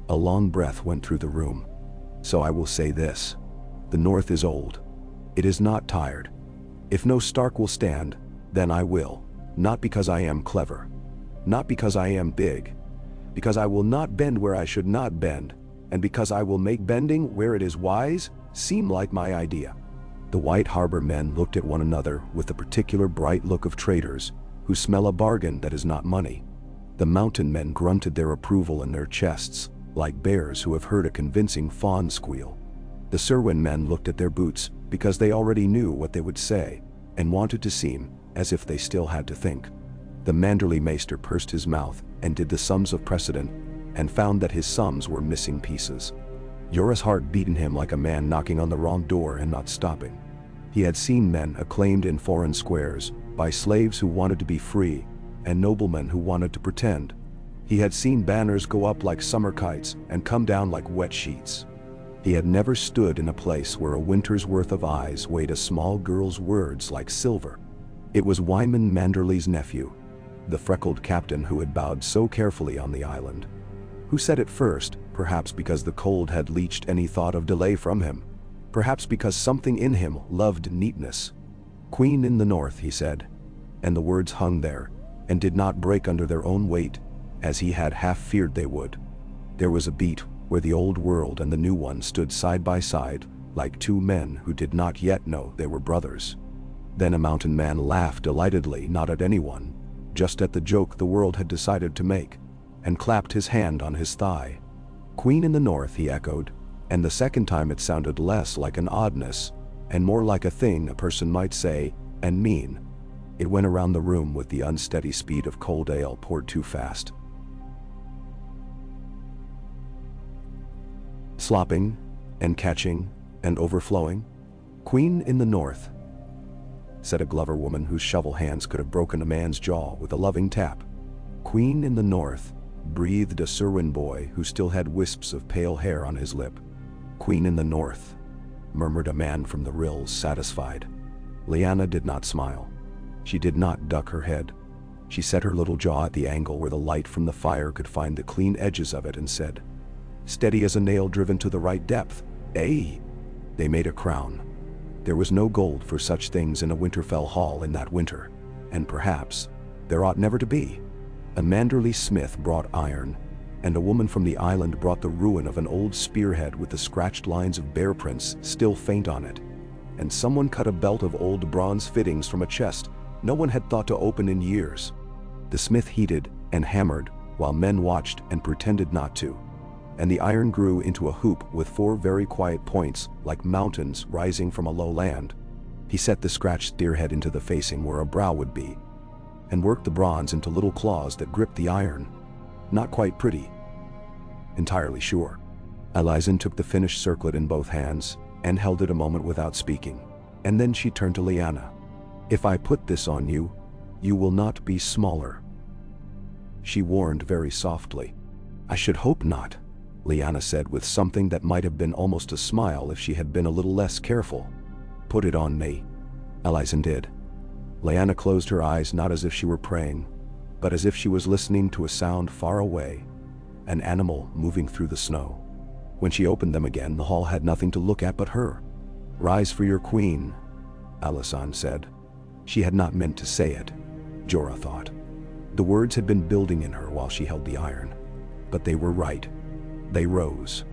S1: A long breath went through the room. "So I will say this. The North is old. It is not tired. If no Stark will stand, then I will, not because I am clever, not because I am big, because I will not bend where I should not bend, and because I will make bending where it is wise seem like my idea." The White Harbor men looked at one another with the particular bright look of traders who smell a bargain that is not money. The mountain men grunted their approval in their chests, like bears who have heard a convincing fawn squeal. The Serwyn men looked at their boots because they already knew what they would say and wanted to seem as if they still had to think. The Manderly Maester pursed his mouth and did the sums of precedent and found that his sums were missing pieces. Jorah's heart beat in him like a man knocking on the wrong door and not stopping. He had seen men acclaimed in foreign squares by slaves who wanted to be free and noblemen who wanted to pretend. He had seen banners go up like summer kites and come down like wet sheets. He had never stood in a place where a winter's worth of eyes weighed a small girl's words like silver. It was Wyman Manderly's nephew, the freckled captain who had bowed so carefully on the island. Who said it first, perhaps because the cold had leached any thought of delay from him, perhaps because something in him loved neatness. "Queen in the North," he said, and the words hung there and did not break under their own weight, as he had half feared they would. There was a beat where the old world and the new one stood side by side like two men who did not yet know they were brothers. Then a mountain man laughed delightedly, not at anyone, just at the joke the world had decided to make, and clapped his hand on his thigh. "Queen in the North," he echoed, and the second time it sounded less like an oddness and more like a thing a person might say and mean. It went around the room with the unsteady speed of cold ale poured too fast. Slopping and catching and overflowing. "Queen in the North," said a Glover woman whose shovel hands could have broken a man's jaw with a loving tap. "Queen in the North," breathed a Serwyn boy who still had wisps of pale hair on his lip. "Queen in the North," murmured a man from the rills, satisfied. Lyanna did not smile. She did not duck her head. She set her little jaw at the angle where the light from the fire could find the clean edges of it and said, "Steady as a nail driven to the right depth, eh?" They made a crown. There was no gold for such things in a Winterfell hall in that winter, and perhaps there ought never to be. A Manderly smith brought iron, and a woman from the island brought the ruin of an old spearhead with the scratched lines of bear prints still faint on it, and someone cut a belt of old bronze fittings from a chest no one had thought to open in years. The smith heated and hammered while men watched and pretended not to, and the iron grew into a hoop with 4 very quiet points like mountains rising from a low land. He set the scratched spearhead into the facing where a brow would be, and worked the bronze into little claws that gripped the iron. Not quite pretty. Entirely sure. Lyanna took the finished circlet in both hands and held it a moment without speaking, and then she turned to Lyanna. "If I put this on you, you will not be smaller," she warned very softly. "I should hope not," Lyanna said with something that might have been almost a smile if she had been a little less careful. "Put it on me." Lyanna did. Lyanna closed her eyes not as if she were praying, but as if she was listening to a sound far away, an animal moving through the snow. When she opened them again, the hall had nothing to look at but her. "Rise for your queen," Lyanna said. She had not meant to say it, Jorah thought. The words had been building in her while she held the iron. But they were right. They rose.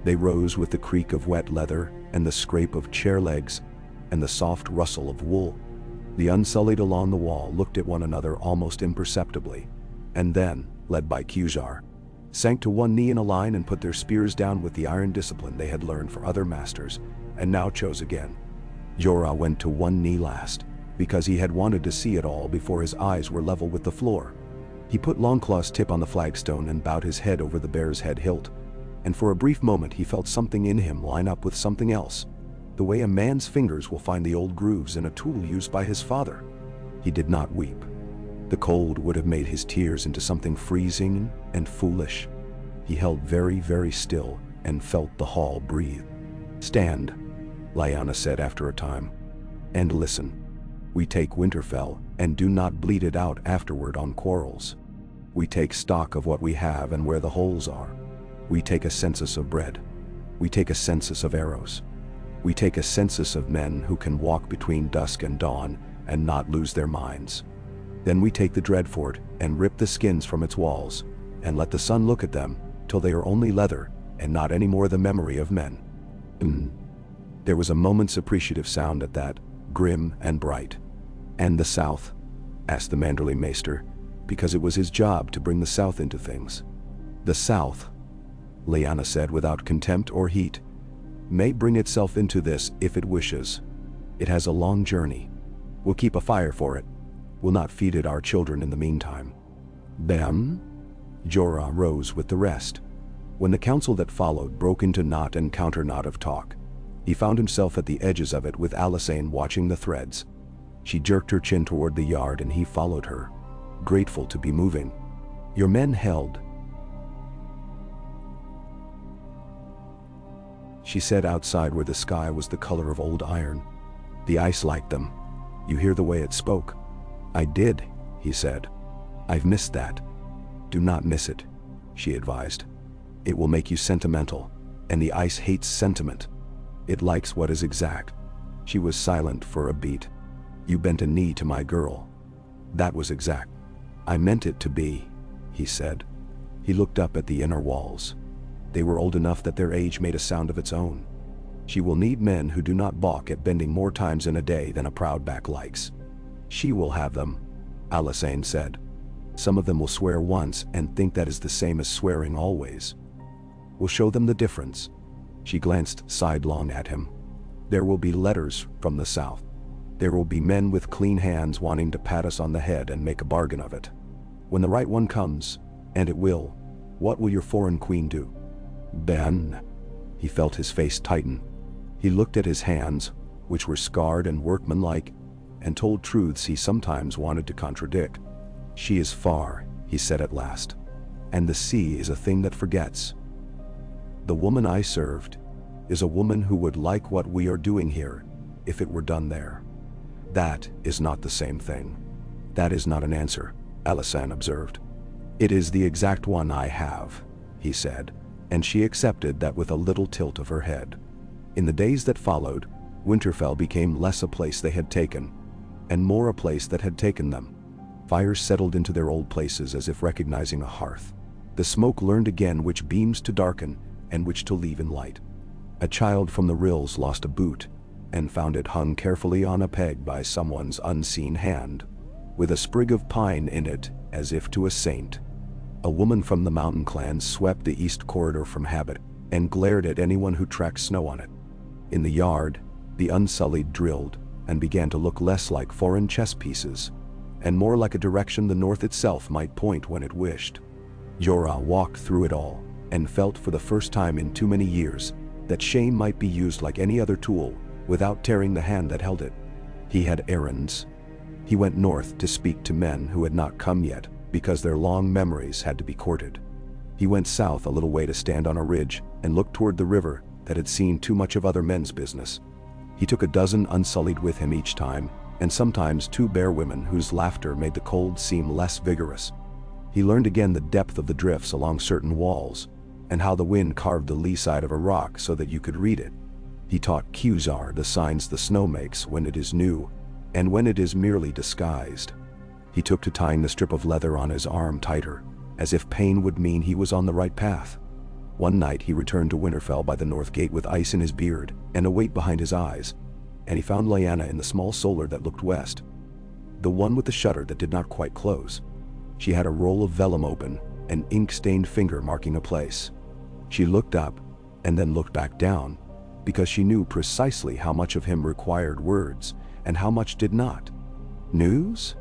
S1: They rose with the creak of wet leather and the scrape of chair legs and the soft rustle of wool. The Unsullied along the wall looked at one another almost imperceptibly, and then, led by Jorah, sank to one knee in a line and put their spears down with the iron discipline they had learned for other masters, and now chose again. Jorah went to one knee last, because he had wanted to see it all before his eyes were level with the floor. He put Longclaw's tip on the flagstone and bowed his head over the bear's head hilt, and for a brief moment he felt something in him line up with something else, the way a man's fingers will find the old grooves in a tool used by his father. He did not weep. The cold would have made his tears into something freezing and foolish. He held very, very still and felt the hall breathe. "Stand," Lyanna said after a time, "and listen. We take Winterfell and do not bleed it out afterward on quarrels. We take stock of what we have and where the holes are. We take a census of bread. We take a census of arrows. We take a census of men who can walk between dusk and dawn and not lose their minds. Then we take the Dreadfort and rip the skins from its walls and let the sun look at them till they are only leather and not any more the memory of men." There was a moment's appreciative sound at that, grim and bright. "And the South?" asked the Manderly Maester, because it was his job to bring the South into things. "The South," Lyanna said without contempt or heat, "may bring itself into this if it wishes. It has a long journey. We'll keep a fire for it. We'll not feed it our children in the meantime." "Them?" Jorah rose with the rest. When the council that followed broke into knot and counter-knot of talk, he found himself at the edges of it with Lyanna watching the threads. She jerked her chin toward the yard and he followed her, grateful to be moving. "Your men held," she said outside where the sky was the color of old iron. "The ice liked them. You hear the way it spoke?" "I did," he said. "I've missed that." "Do not miss it," she advised. "It will make you sentimental, and the ice hates sentiment. It likes what is exact." She was silent for a beat. "You bent a knee to my girl." "That was exact." "I meant it to be," he said. He looked up at the inner walls. They were old enough that their age made a sound of its own. She will need men who do not balk at bending more times in a day than a proud back likes. "She will have them," Lyanna said. "Some of them will swear once and think that is the same as swearing always. We'll show them the difference." She glanced sidelong at him. "There will be letters from the South. There will be men with clean hands wanting to pat us on the head and make a bargain of it. When the right one comes, and it will, what will your foreign queen do?" "Ben." He felt his face tighten. He looked at his hands, which were scarred and workmanlike, and told truths he sometimes wanted to contradict. "She is far," he said at last, "and the sea is a thing that forgets. The woman I served is a woman who would like what we are doing here if it were done there." "That is not the same thing." "That is not an answer," Lyanna observed. "It is the exact one I have," he said, and she accepted that with a little tilt of her head. In the days that followed, Winterfell became less a place they had taken, and more a place that had taken them. Fires settled into their old places as if recognizing a hearth. The smoke learned again which beams to darken and which to leave in light. A child from the rills lost a boot, and found it hung carefully on a peg by someone's unseen hand, with a sprig of pine in it as if to a saint. A woman from the mountain clans swept the east corridor from habit and glared at anyone who tracked snow on it. In the yard, the Unsullied drilled, and began to look less like foreign chess pieces, and more like a direction the north itself might point when it wished. Jorah walked through it all, and felt for the first time in too many years that shame might be used like any other tool, without tearing the hand that held it. He had errands. He went north to speak to men who had not come yet, because their long memories had to be courted. He went south a little way to stand on a ridge and look toward the river that had seen too much of other men's business. He took a dozen Unsullied with him each time, and sometimes 2 bear women whose laughter made the cold seem less vigorous. He learned again the depth of the drifts along certain walls, and how the wind carved the lee side of a rock so that you could read it. He taught Qzar the signs the snow makes when it is new, and when it is merely disguised. He took to tying the strip of leather on his arm tighter, as if pain would mean he was on the right path. One night he returned to Winterfell by the north gate with ice in his beard and a weight behind his eyes, and he found Lyanna in the small solar that looked west, the one with the shutter that did not quite close. She had a roll of vellum open, an ink-stained finger marking a place. She looked up, and then looked back down, because she knew precisely how much of him required words, and how much did not. "News?"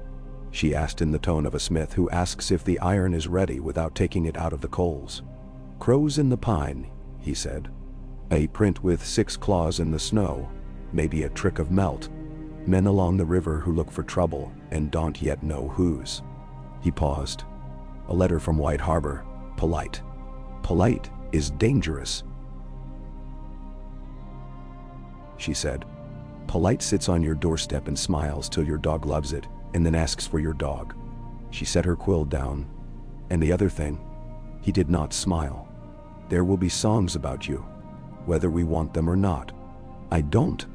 S1: she asked in the tone of a smith who asks if the iron is ready without taking it out of the coals. "Crows in the pine," he said. "A print with 6 claws in the snow, maybe a trick of melt. Men along the river who look for trouble and don't yet know whose." He paused. "A letter from White Harbor, polite. Polite is dangerous," she said. "Polite sits on your doorstep and smiles till your dog loves it, and then asks for your dog." She set her quill down. "And the other thing, he did not smile. There will be songs about you, whether we want them or not." "I don't,"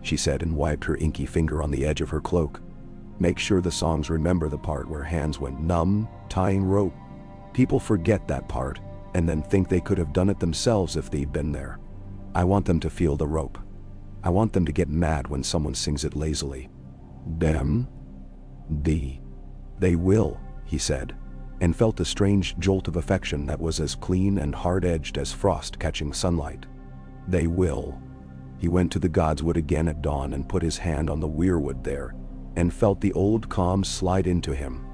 S1: she said, and wiped her inky finger on the edge of her cloak. "Make sure the songs remember the part where hands went numb, tying rope. People forget that part, and then think they could have done it themselves if they'd been there. I want them to feel the rope. I want them to get mad when someone sings it lazily." "Them? They will," he said, and felt a strange jolt of affection that was as clean and hard-edged as frost catching sunlight. "They will." He went to the Godswood again at dawn and put his hand on the weirwood there, and felt the old calm slide into him.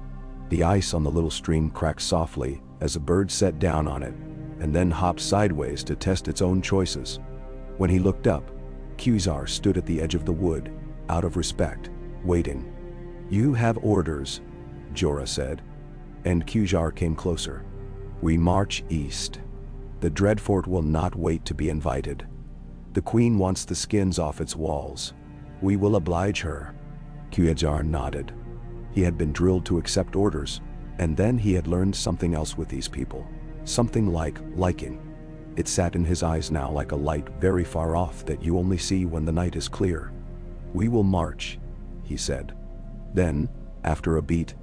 S1: The ice on the little stream cracked softly as a bird sat down on it, and then hopped sideways to test its own choices. When he looked up, Qzar stood at the edge of the wood, out of respect, waiting. "You have orders," Jorah said, and Qzar came closer. "We march east. The Dreadfort will not wait to be invited. The Queen wants the skins off its walls. We will oblige her." Qzar nodded. He had been drilled to accept orders, and then he had learned something else with these people, something like liking. It sat in his eyes now like a light very far off that you only see when the night is clear. "We will march," he said. Then, after a beat,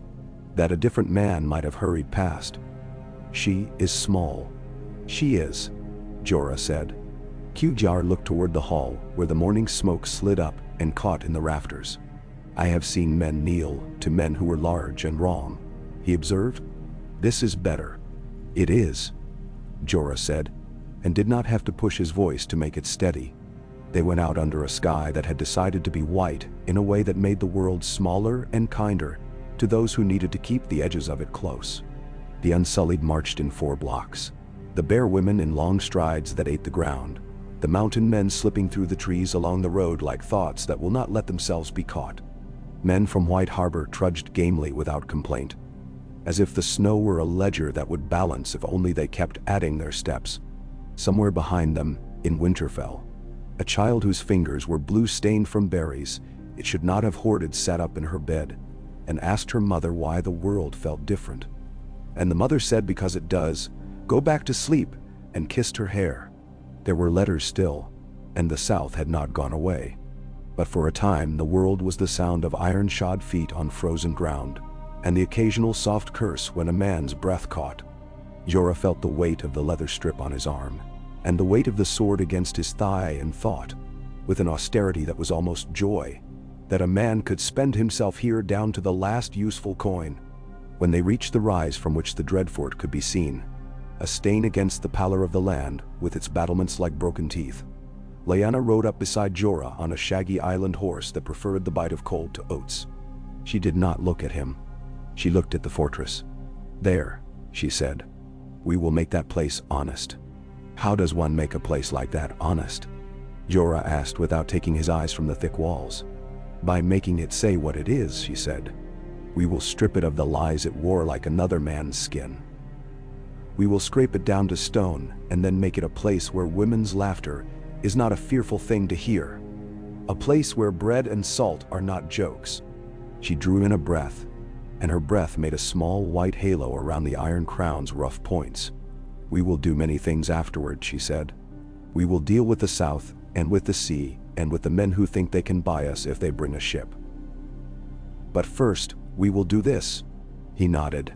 S1: that a different man might have hurried past. "She is small." "She is," Jorah said. Qzar looked toward the hall where the morning smoke slid up and caught in the rafters. "I have seen men kneel to men who were large and wrong," he observed. "This is better." "It is," Jorah said, and did not have to push his voice to make it steady. They went out under a sky that had decided to be white in a way that made the world smaller and kinder to those who needed to keep the edges of it close. The Unsullied marched in 4 blocks, the bear women in long strides that ate the ground, the mountain men slipping through the trees along the road like thoughts that will not let themselves be caught. Men from White Harbor trudged gamely without complaint, as if the snow were a ledger that would balance if only they kept adding their steps. Somewhere behind them, in Winterfell, a child whose fingers were blue-stained from berries it should not have hoarded sat up in her bed and asked her mother why the world felt different. And the mother said, "Because it does. Go back to sleep," and kissed her hair. There were letters still, and the South had not gone away. But for a time the world was the sound of iron-shod feet on frozen ground, and the occasional soft curse when a man's breath caught. Jorah felt the weight of the leather strip on his arm, and the weight of the sword against his thigh, and thought, with an austerity that was almost joy, that a man could spend himself here down to the last useful coin. When they reached the rise from which the Dreadfort could be seen, a stain against the pallor of the land with its battlements like broken teeth, Lyanna rode up beside Jorah on a shaggy island horse that preferred the bite of cold to oats. She did not look at him. She looked at the fortress. "There," she said. "We will make that place honest." "How does one make a place like that honest?" Jorah asked without taking his eyes from the thick walls. "By making it say what it is," she said. "We will strip it of the lies it wore like another man's skin. We will scrape it down to stone and then make it a place where women's laughter is not a fearful thing to hear. A place where bread and salt are not jokes." She drew in a breath, and her breath made a small white halo around the Iron Crown's rough points. "We will do many things afterward," she said. "We will deal with the South and with the sea and with the men who think they can buy us if they bring a ship. But first, we will do this." He nodded.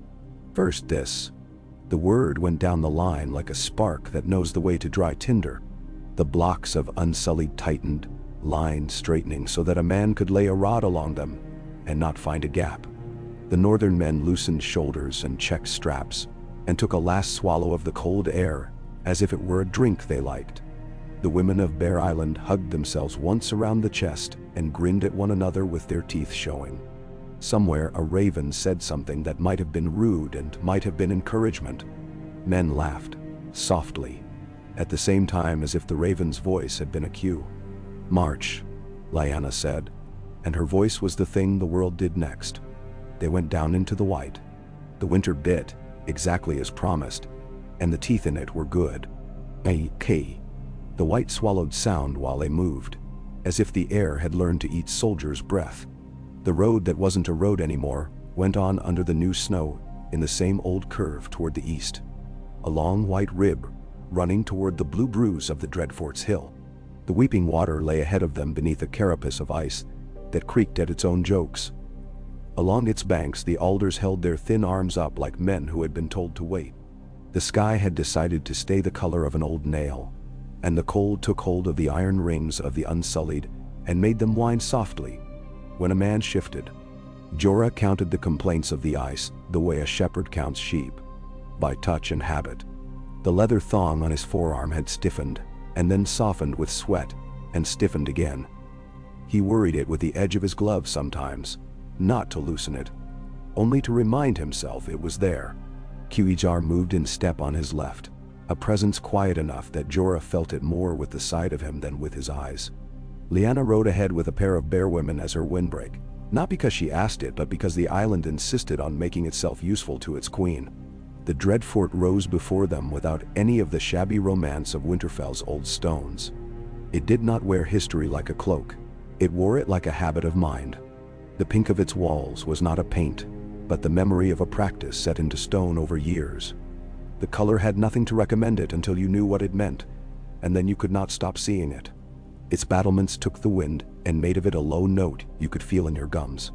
S1: "First this." The word went down the line like a spark that knows the way to dry tinder. The blocks of Unsullied tightened, lines straightening so that a man could lay a rod along them and not find a gap. The northern men loosened shoulders and checked straps and took a last swallow of the cold air as if it were a drink they liked. The women of Bear Island hugged themselves once around the chest and grinned at one another with their teeth showing. Somewhere a raven said something that might have been rude and might have been encouragement. Men laughed, softly, at the same time as if the raven's voice had been a cue. "March," Lyanna said, and her voice was the thing the world did next. They went down into the white. The winter bit, exactly as promised, and the teeth in it were good. A-K. The white swallowed sound while they moved, as if the air had learned to eat soldiers' breath. The road that wasn't a road anymore went on under the new snow in the same old curve toward the east. A long white rib running toward the blue bruise of the Dreadfort's hill. The weeping water lay ahead of them beneath a carapace of ice that creaked at its own jokes. Along its banks the alders held their thin arms up like men who had been told to wait. The sky had decided to stay the color of an old nail, and the cold took hold of the iron rings of the Unsullied and made them whine softly. When a man shifted, Jorah counted the complaints of the ice the way a shepherd counts sheep, by touch and habit. The leather thong on his forearm had stiffened, and then softened with sweat, and stiffened again. He worried it with the edge of his glove sometimes, not to loosen it, only to remind himself it was there. Qijar moved in step on his left, a presence quiet enough that Jorah felt it more with the side of him than with his eyes. Lyanna rode ahead with a pair of bear women as her windbreak, not because she asked it but because the island insisted on making itself useful to its queen. The Dreadfort rose before them without any of the shabby romance of Winterfell's old stones. It did not wear history like a cloak. It wore it like a habit of mind. The pink of its walls was not a paint, but the memory of a practice set into stone over years. The color had nothing to recommend it until you knew what it meant, and then you could not stop seeing it. Its battlements took the wind and made of it a low note you could feel in your gums.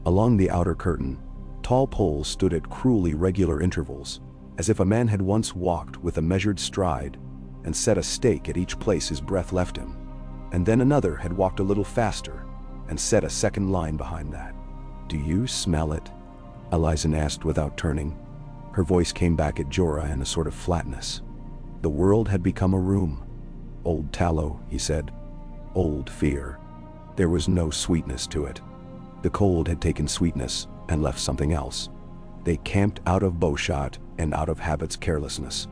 S1: Along the outer curtain, tall poles stood at cruelly regular intervals, as if a man had once walked with a measured stride and set a stake at each place his breath left him, and then another had walked a little faster and set a second line behind that. "Do you smell it?" Elyzin asked without turning. Her voice came back at Jorah in a sort of flatness. The world had become a room. "Old tallow," he said. "Old fear." There was no sweetness to it. The cold had taken sweetness and left something else. They camped out of bowshot and out of habit's carelessness.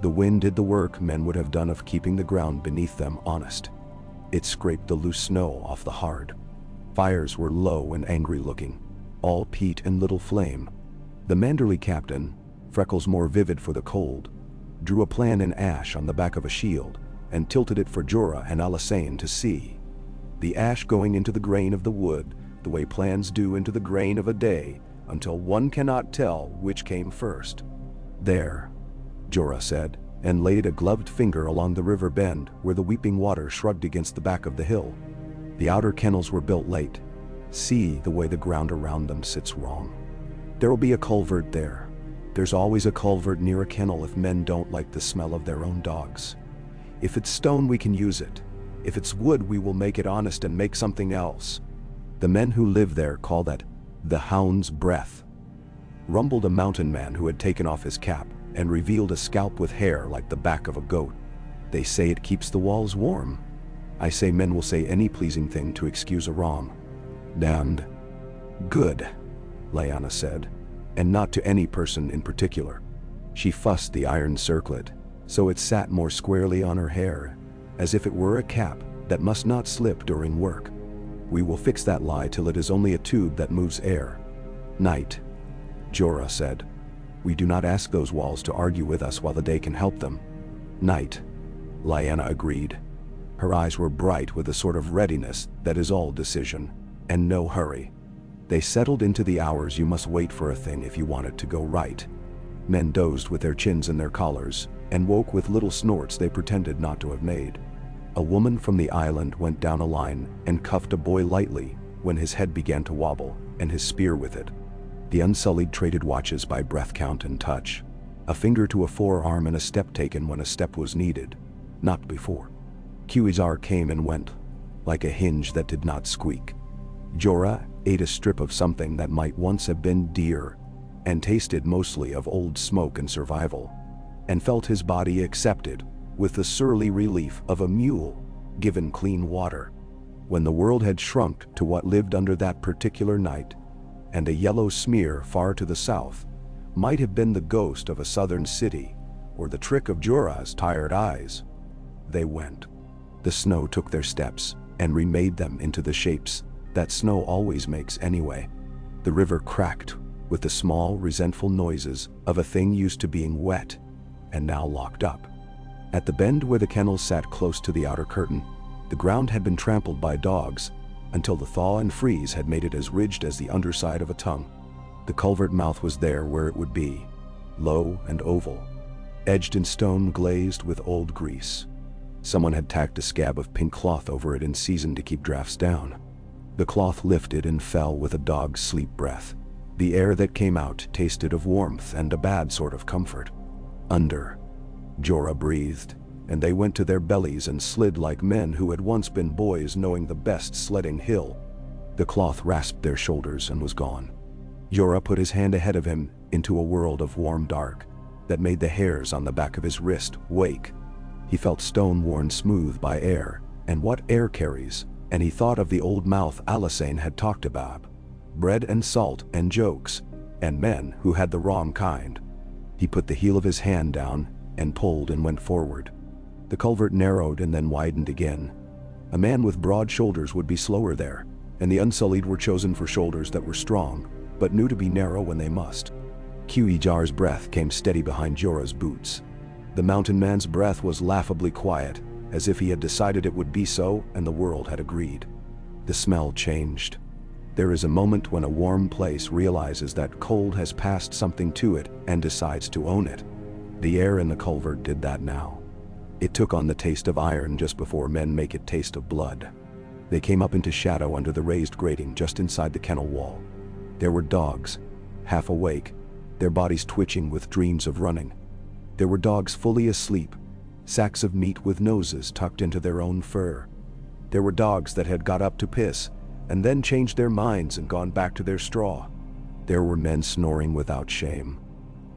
S1: The wind did the work men would have done of keeping the ground beneath them honest. It scraped the loose snow off the hard. Fires were low and angry looking, all peat and little flame. The Manderly captain, freckles more vivid for the cold, drew a plan in ash on the back of a shield and tilted it for Jorah and Alysanne to see. The ash going into the grain of the wood, the way plans do into the grain of a day, until one cannot tell which came first. "There," Jorah said, and laid a gloved finger along the river bend where the weeping water shrugged against the back of the hill. The outer kennels were built late. See the way the ground around them sits wrong. There'll be a culvert there. There's always a culvert near a kennel if men don't like the smell of their own dogs. If it's stone, we can use it. If it's wood, we will make it honest and make something else. The men who live there call that the hound's breath," rumbled a mountain man who had taken off his cap and revealed a scalp with hair like the back of a goat. "They say it keeps the walls warm." I say men will say any pleasing thing to excuse a wrong. Damned. Good, Lyanna said, and not to any person in particular. She fussed the iron circlet, so it sat more squarely on her hair, as if it were a cap that must not slip during work. We will fix that lie till it is only a tube that moves air. Night, Jorah said. We do not ask those walls to argue with us while the day can help them. Night, Lyanna agreed. Her eyes were bright with a sort of readiness that is all decision, and no hurry. They settled into the hours you must wait for a thing if you want it to go right. Men dozed with their chins in their collars, and woke with little snorts they pretended not to have made. A woman from the island went down a line and cuffed a boy lightly when his head began to wobble, and his spear with it. The Unsullied traded watches by breath count and touch. A finger to a forearm and a step taken when a step was needed, not before. Quizar came and went, like a hinge that did not squeak. Jorah ate a strip of something that might once have been deer, and tasted mostly of old smoke and survival, and felt his body accepted with the surly relief of a mule given clean water. When the world had shrunk to what lived under that particular night, and a yellow smear far to the south might have been the ghost of a southern city or the trick of Jorah's tired eyes, they went. The snow took their steps and remade them into the shapes that snow always makes anyway. The river cracked with the small, resentful noises of a thing used to being wet and now locked up. At the bend where the kennels sat close to the outer curtain, the ground had been trampled by dogs until the thaw and freeze had made it as ridged as the underside of a tongue. The culvert mouth was there where it would be, low and oval, edged in stone glazed with old grease. Someone had tacked a scab of pink cloth over it in season to keep drafts down. The cloth lifted and fell with a dog's sleep breath. The air that came out tasted of warmth and a bad sort of comfort. Under, Jorah breathed, and they went to their bellies and slid like men who had once been boys knowing the best sledding hill. The cloth rasped their shoulders and was gone. Jorah put his hand ahead of him into a world of warm dark that made the hairs on the back of his wrist wake. He felt stone worn smooth by air, and what air carries, and he thought of the old mouth Alysanne had talked about. Bread and salt and jokes, and men who had the wrong kind. He put the heel of his hand down and pulled and went forward. The culvert narrowed and then widened again. A man with broad shoulders would be slower there, and the Unsullied were chosen for shoulders that were strong, but knew to be narrow when they must. Quizar's breath came steady behind Jorah's boots. The mountain man's breath was laughably quiet, as if he had decided it would be so and the world had agreed. The smell changed. There is a moment when a warm place realizes that cold has passed something to it and decides to own it. The air in the culvert did that now. It took on the taste of iron just before men make it taste of blood. They came up into shadow under the raised grating just inside the kennel wall. There were dogs, half awake, their bodies twitching with dreams of running. There were dogs fully asleep, sacks of meat with noses tucked into their own fur. There were dogs that had got up to piss and then changed their minds and gone back to their straw. There were men snoring without shame.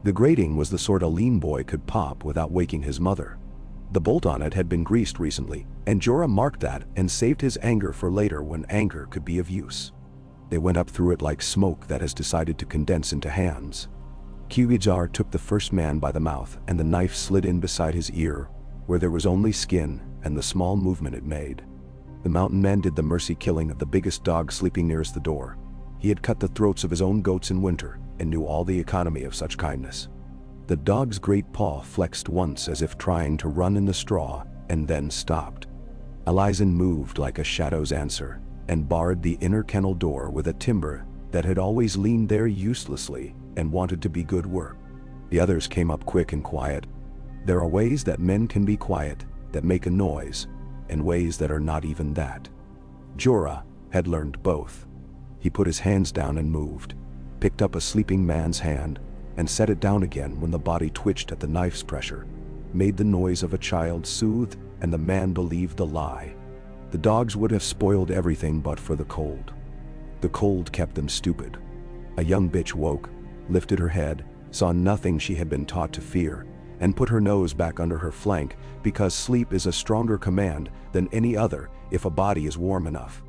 S1: The grating was the sort a lean boy could pop without waking his mother. The bolt on it had been greased recently, and Jorah marked that and saved his anger for later when anger could be of use. They went up through it like smoke that has decided to condense into hands. Quizar took the first man by the mouth and the knife slid in beside his ear, where there was only skin and the small movement it made. The mountain man did the mercy killing of the biggest dog sleeping nearest the door. He had cut the throats of his own goats in winter and knew all the economy of such kindness. The dog's great paw flexed once as if trying to run in the straw and then stopped. Alysanne moved like a shadow's answer and barred the inner kennel door with a timber that had always leaned there uselessly and wanted to be good work. The others came up quick and quiet. There are ways that men can be quiet, that make a noise, and ways that are not even that. Jorah had learned both. He put his hands down and moved, picked up a sleeping man's hand, and set it down again when the body twitched at the knife's pressure, made the noise of a child soothed, and the man believed the lie. The dogs would have spoiled everything but for the cold. The cold kept them stupid. A young bitch woke, lifted her head, saw nothing she had been taught to fear, and put her nose back under her flank, because sleep is a stronger command than any other if a body is warm enough.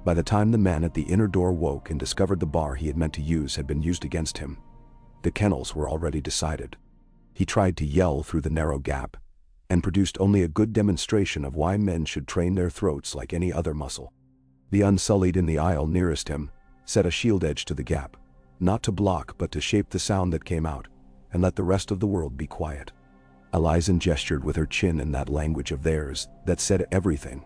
S1: By the time the man at the inner door woke and discovered the bar he had meant to use had been used against him, the kennels were already decided. He tried to yell through the narrow gap, and produced only a good demonstration of why men should train their throats like any other muscle. The Unsullied in the aisle nearest him set a shield edge to the gap, not to block but to shape the sound that came out, and let the rest of the world be quiet. Elyzan gestured with her chin in that language of theirs that said everything,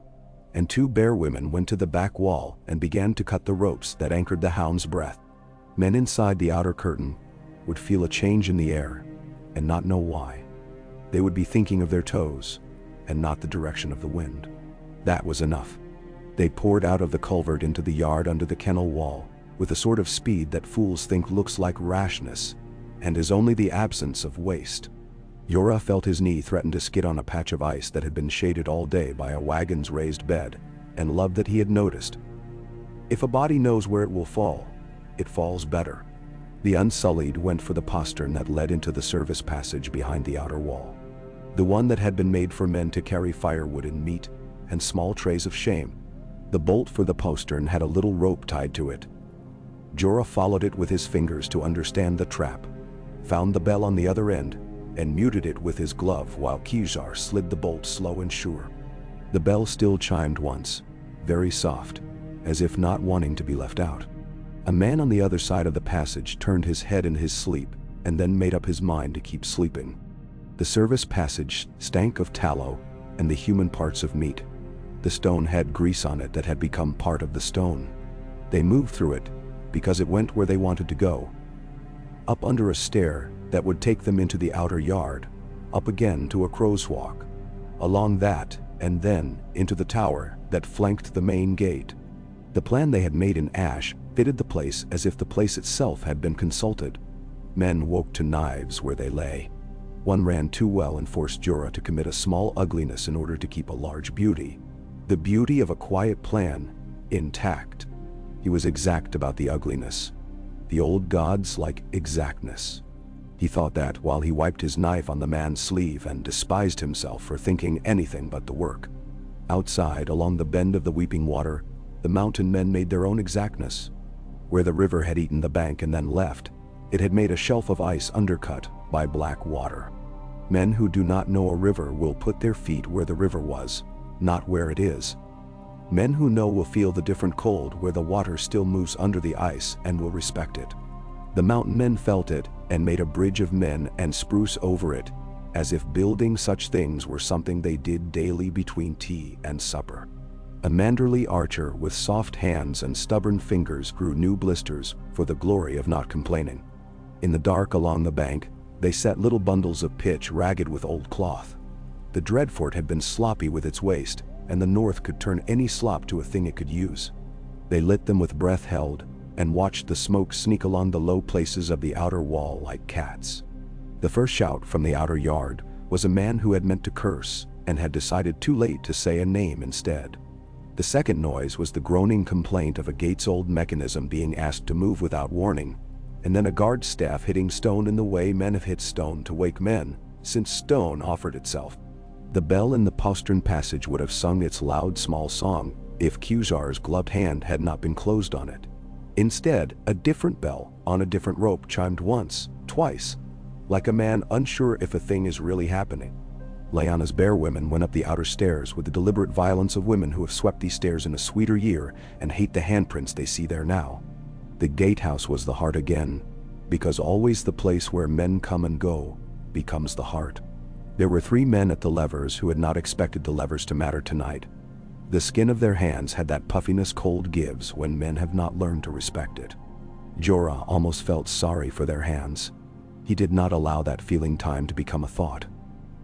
S1: and two bear women went to the back wall and began to cut the ropes that anchored the hound's breath. Men inside the outer curtain would feel a change in the air and not know why. They would be thinking of their toes and not the direction of the wind. That was enough. They poured out of the culvert into the yard under the kennel wall with a sort of speed that fools think looks like rashness and is only the absence of waste. Jorah felt his knee threaten to skid on a patch of ice that had been shaded all day by a wagon's raised bed, and loved that he had noticed. If a body knows where it will fall, it falls better. The Unsullied went for the postern that led into the service passage behind the outer wall, the one that had been made for men to carry firewood and meat and small trays of shame. The bolt for the postern had a little rope tied to it. Jorah followed it with his fingers to understand the trap, found the bell on the other end, and muted it with his glove while Kizar slid the bolt slow and sure. The bell still chimed once, very soft, as if not wanting to be left out. A man on the other side of the passage turned his head in his sleep and then made up his mind to keep sleeping. The service passage stank of tallow and the human parts of meat. The stone had grease on it that had become part of the stone. They moved through it because it went where they wanted to go. Up under a stair that would take them into the outer yard, up again to a crow's walk, along that, and then into the tower that flanked the main gate. The plan they had made in ash fitted the place as if the place itself had been consulted. Men woke to knives where they lay. One ran too well and forced Jorah to commit a small ugliness in order to keep a large beauty. The beauty of a quiet plan intact. He was exact about the ugliness. The old gods like exactness. He thought that while he wiped his knife on the man's sleeve and despised himself for thinking anything but the work. Outside, along the bend of the weeping water, the mountain men made their own exactness. Where the river had eaten the bank and then left, it had made a shelf of ice undercut by black water. Men who do not know a river will put their feet where the river was, not where it is. Men who know will feel the different cold where the water still moves under the ice and will respect it. The mountain men felt it and made a bridge of men and spruce over it, as if building such things were something they did daily between tea and supper. A manderly archer with soft hands and stubborn fingers grew new blisters for the glory of not complaining. In the dark along the bank, they set little bundles of pitch ragged with old cloth. The Dreadfort had been sloppy with its waste, and the North could turn any slop to a thing it could use. They lit them with breath held, and watched the smoke sneak along the low places of the outer wall like cats. The first shout from the outer yard was a man who had meant to curse, and had decided too late to say a name instead. The second noise was the groaning complaint of a gate's-old mechanism being asked to move without warning, and then a guard staff hitting stone in the way men have hit stone to wake men, since stone offered itself. The bell in the postern passage would have sung its loud small song if Kizar's gloved hand had not been closed on it. Instead, a different bell on a different rope chimed once, twice, like a man unsure if a thing is really happening. Lyanna's bear women went up the outer stairs with the deliberate violence of women who have swept these stairs in a sweeter year and hate the handprints they see there now. The gatehouse was the heart again, because always the place where men come and go becomes the heart. There were 3 men at the levers who had not expected the levers to matter tonight. The skin of their hands had that puffiness cold gives when men have not learned to respect it. Jorah almost felt sorry for their hands. He did not allow that feeling time to become a thought.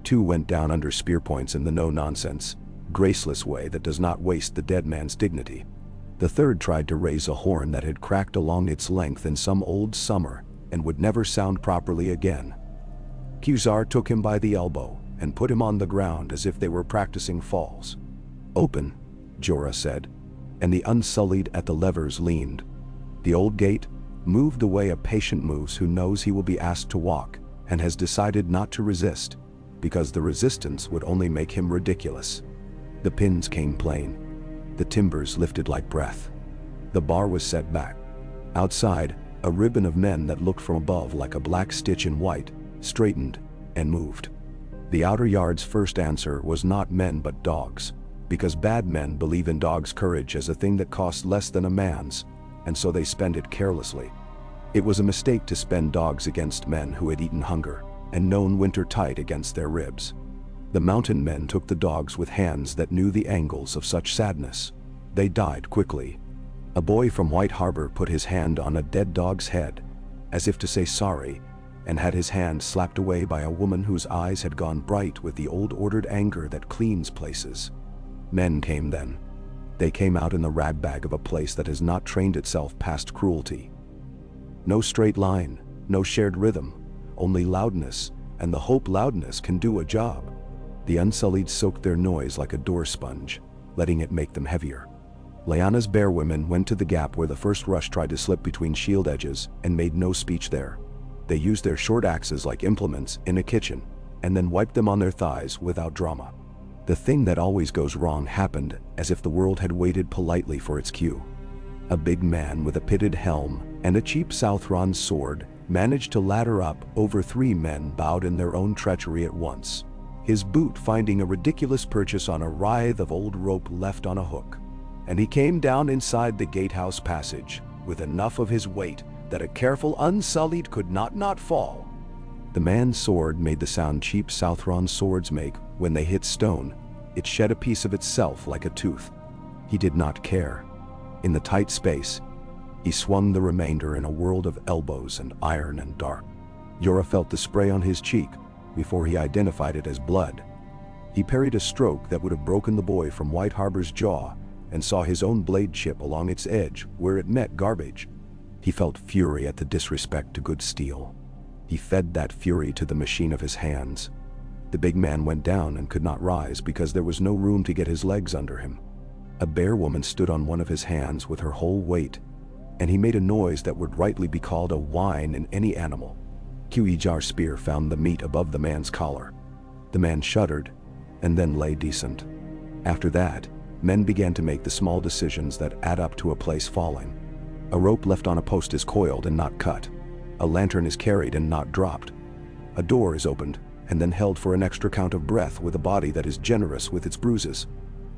S1: 2 went down under spear points in the no-nonsense, graceless way that does not waste the dead man's dignity. The third tried to raise a horn that had cracked along its length in some old summer and would never sound properly again. Kizar took him by the elbow and put him on the ground as if they were practicing falls. "Open," Jorah said, and the Unsullied at the levers leaned. The old gate moved the way a patient moves who knows he will be asked to walk, and has decided not to resist, because the resistance would only make him ridiculous. The pins came plain. The timbers lifted like breath. The bar was set back. Outside, a ribbon of men that looked from above like a black stitch in white, straightened and moved. The outer yard's first answer was not men but dogs, because bad men believe in dogs' courage as a thing that costs less than a man's, and so they spend it carelessly. It was a mistake to spend dogs against men who had eaten hunger and known winter tight against their ribs. The mountain men took the dogs with hands that knew the angles of such sadness. They died quickly. A boy from White Harbor put his hand on a dead dog's head, as if to say sorry, and had his hand slapped away by a woman whose eyes had gone bright with the old-ordered anger that cleans places. Men came then. They came out in the ragbag of a place that has not trained itself past cruelty. No straight line, no shared rhythm, only loudness, and the hope loudness can do a job. The Unsullied soaked their noise like a door sponge, letting it make them heavier. Lyanna's bear women went to the gap where the first rush tried to slip between shield edges and made no speech there. They used their short axes like implements in a kitchen, and then wiped them on their thighs without drama. The thing that always goes wrong happened as if the world had waited politely for its cue. A big man with a pitted helm and a cheap Southron sword managed to ladder up over 3 men bowed in their own treachery at once, his boot finding a ridiculous purchase on a writhe of old rope left on a hook. And he came down inside the gatehouse passage with enough of his weight that a careful Unsullied could not fall. The man's sword made the sound cheap Southron swords make when they hit stone. It shed a piece of itself like a tooth. He did not care. In the tight space, he swung the remainder in a world of elbows and iron and dark. Jorah felt the spray on his cheek before he identified it as blood. He parried a stroke that would have broken the boy from White Harbor's jaw and saw his own blade chip along its edge where it met garbage. He felt fury at the disrespect to good steel. He fed that fury to the machine of his hands. The big man went down and could not rise because there was no room to get his legs under him. A bear woman stood on one of his hands with her whole weight, and he made a noise that would rightly be called a whine in any animal. Qijar's spear found the meat above the man's collar. The man shuddered and then lay decent. After that, men began to make the small decisions that add up to a place falling. A rope left on a post is coiled and not cut. A lantern is carried and not dropped. A door is opened and then held for an extra count of breath with a body that is generous with its bruises.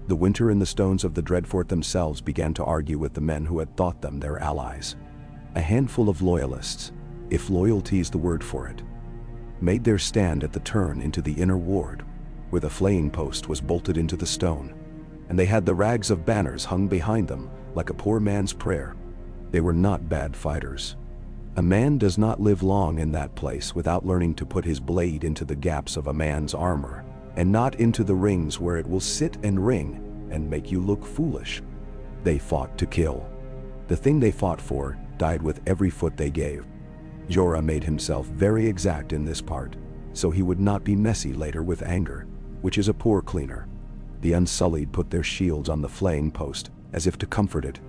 S1: The winter and the stones of the Dreadfort themselves began to argue with the men who had thought them their allies. A handful of loyalists, if loyalty is the word for it, made their stand at the turn into the inner ward, where the flaying post was bolted into the stone, and they had the rags of banners hung behind them like a poor man's prayer. They were not bad fighters. A man does not live long in that place without learning to put his blade into the gaps of a man's armor, and not into the rings where it will sit and ring and make you look foolish. They fought to kill. The thing they fought for died with every foot they gave. Jorah made himself very exact in this part, so he would not be messy later with anger, which is a poor cleaner. The Unsullied put their shields on the flaying post as if to comfort it,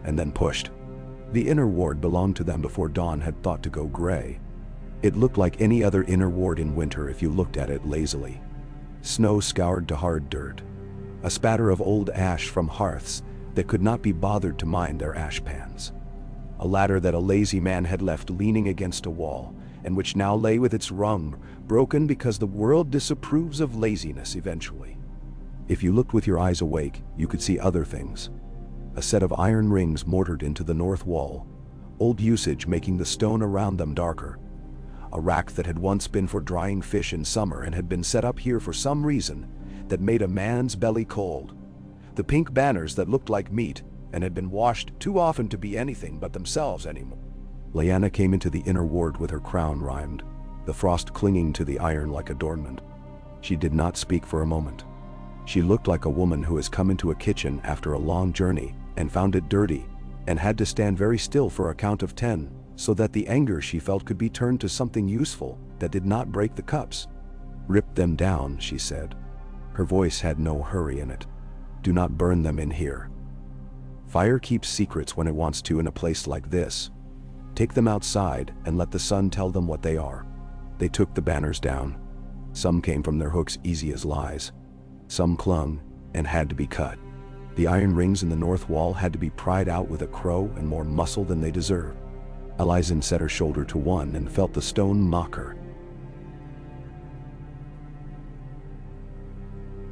S1: and then pushed. The inner ward belonged to them before dawn had thought to go gray. It looked like any other inner ward in winter if you looked at it lazily. Snow scoured to hard dirt. A spatter of old ash from hearths that could not be bothered to mind their ash pans. A ladder that a lazy man had left leaning against a wall, and which now lay with its rung broken because the world disapproves of laziness eventually. If you looked with your eyes awake, you could see other things. A set of iron rings mortared into the north wall, old usage making the stone around them darker. A rack that had once been for drying fish in summer and had been set up here for some reason that made a man's belly cold. The pink banners that looked like meat and had been washed too often to be anything but themselves anymore. Lyanna came into the inner ward with her crown rimed, the frost clinging to the iron like adornment. She did not speak for a moment. She looked like a woman who has come into a kitchen after a long journey and found it dirty and had to stand very still for a count of 10 so that the anger she felt could be turned to something useful that did not break the cups. "Rip them down," she said. Her voice had no hurry in it. "Do not burn them in here. Fire keeps secrets when it wants to in a place like this. Take them outside and let the sun tell them what they are." They took the banners down. Some came from their hooks easy as lies. Some clung and had to be cut. The iron rings in the north wall had to be pried out with a crow and more muscle than they deserved. Elizan set her shoulder to one and felt the stone mock her.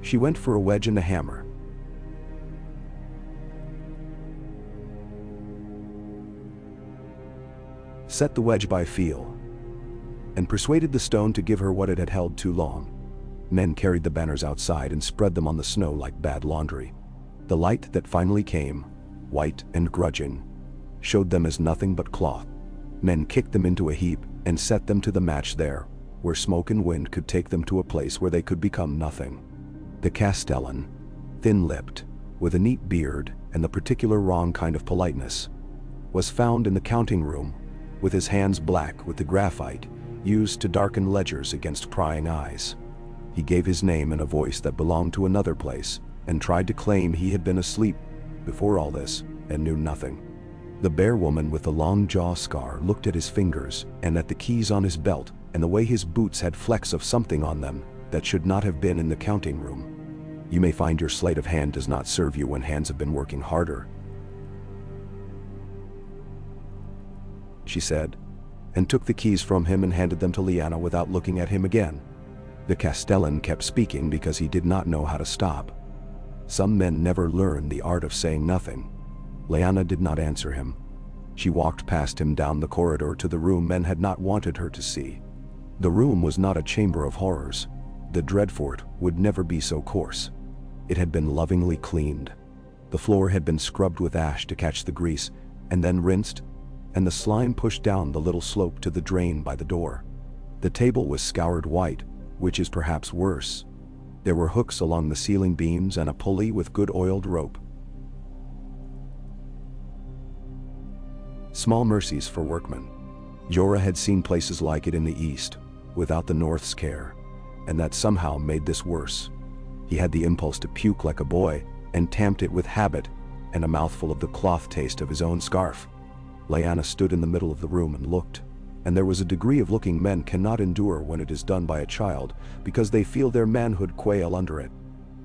S1: She went for a wedge and a hammer. Set the wedge by feel, and persuaded the stone to give her what it had held too long. Men carried the banners outside and spread them on the snow like bad laundry. The light that finally came, white and grudging, showed them as nothing but cloth. Men kicked them into a heap and set them to the match there, where smoke and wind could take them to a place where they could become nothing. The Castellan, thin-lipped, with a neat beard and the particular wrong kind of politeness, was found in the counting room, with his hands black with the graphite used to darken ledgers against prying eyes. He gave his name in a voice that belonged to another place and tried to claim he had been asleep before all this and knew nothing. The bear woman with the long jaw scar looked at his fingers and at the keys on his belt and the way his boots had flecks of something on them that should not have been in the counting room. You may find your sleight of hand does not serve you when hands have been working harder, she said, and took the keys from him and handed them to Lyanna without looking at him again. The Castellan kept speaking because he did not know how to stop. Some men never learn the art of saying nothing. Lyanna did not answer him. She walked past him down the corridor to the room men had not wanted her to see. The room was not a chamber of horrors. The Dreadfort would never be so coarse. It had been lovingly cleaned. The floor had been scrubbed with ash to catch the grease, and then rinsed, and the slime pushed down the little slope to the drain by the door. The table was scoured white, which is perhaps worse. There were hooks along the ceiling beams and a pulley with good oiled rope. Small mercies for workmen. Jorah had seen places like it in the east, without the North's care, and that somehow made this worse. He had the impulse to puke like a boy, and tamped it with habit and a mouthful of the cloth taste of his own scarf. Lyanna stood in the middle of the room and looked, and there was a degree of looking men cannot endure when it is done by a child, because they feel their manhood quail under it.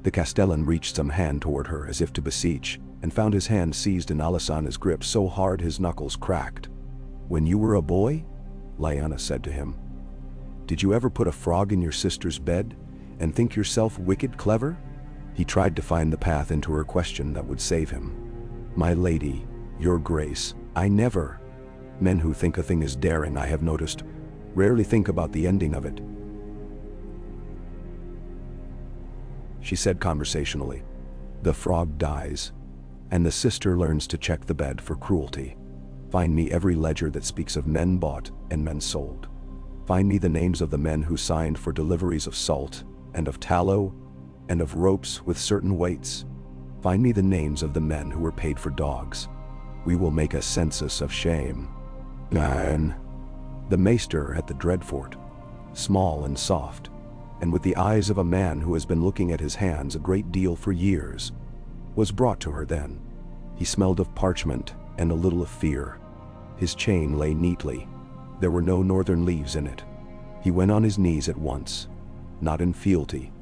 S1: The Castellan reached some hand toward her as if to beseech, and found his hand seized in Alysana's grip so hard his knuckles cracked. "When you were a boy," Lyanna said to him, "did you ever put a frog in your sister's bed, and think yourself wicked clever?" He tried to find the path into her question that would save him. "My lady, your grace, I never. Men who think a thing is daring, I have noticed, rarely think about the ending of it," she said conversationally. "The frog dies, and the sister learns to check the bed for cruelty. Find me every ledger that speaks of men bought and men sold. Find me the names of the men who signed for deliveries of salt, and of tallow, and of ropes with certain weights. Find me the names of the men who were paid for dogs. We will make a census of shame." The maester at the Dreadfort, small and soft, and with the eyes of a man who has been looking at his hands a great deal for years, was brought to her then. He smelled of parchment and a little of fear. His chain lay neatly. There were no northern leaves in it. He went on his knees at once, not in fealty,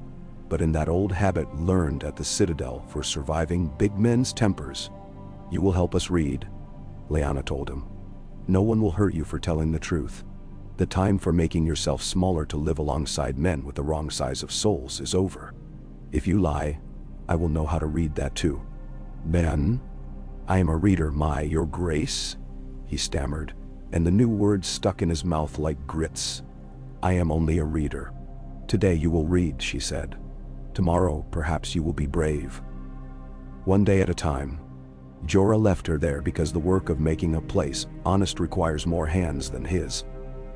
S1: but in that old habit learned at the Citadel for surviving big men's tempers. "You will help us read," Lyanna told him. "No one will hurt you for telling the truth. The time for making yourself smaller to live alongside men with the wrong size of souls is over. If you lie, I will know how to read that too." "Ben, I am a reader, your grace," he stammered, and the new words stuck in his mouth like grits. "I am only a reader." "Today you will read," she said. "Tomorrow perhaps you will be brave. One day at a time." Jorah left her there because the work of making a place honest requires more hands than his,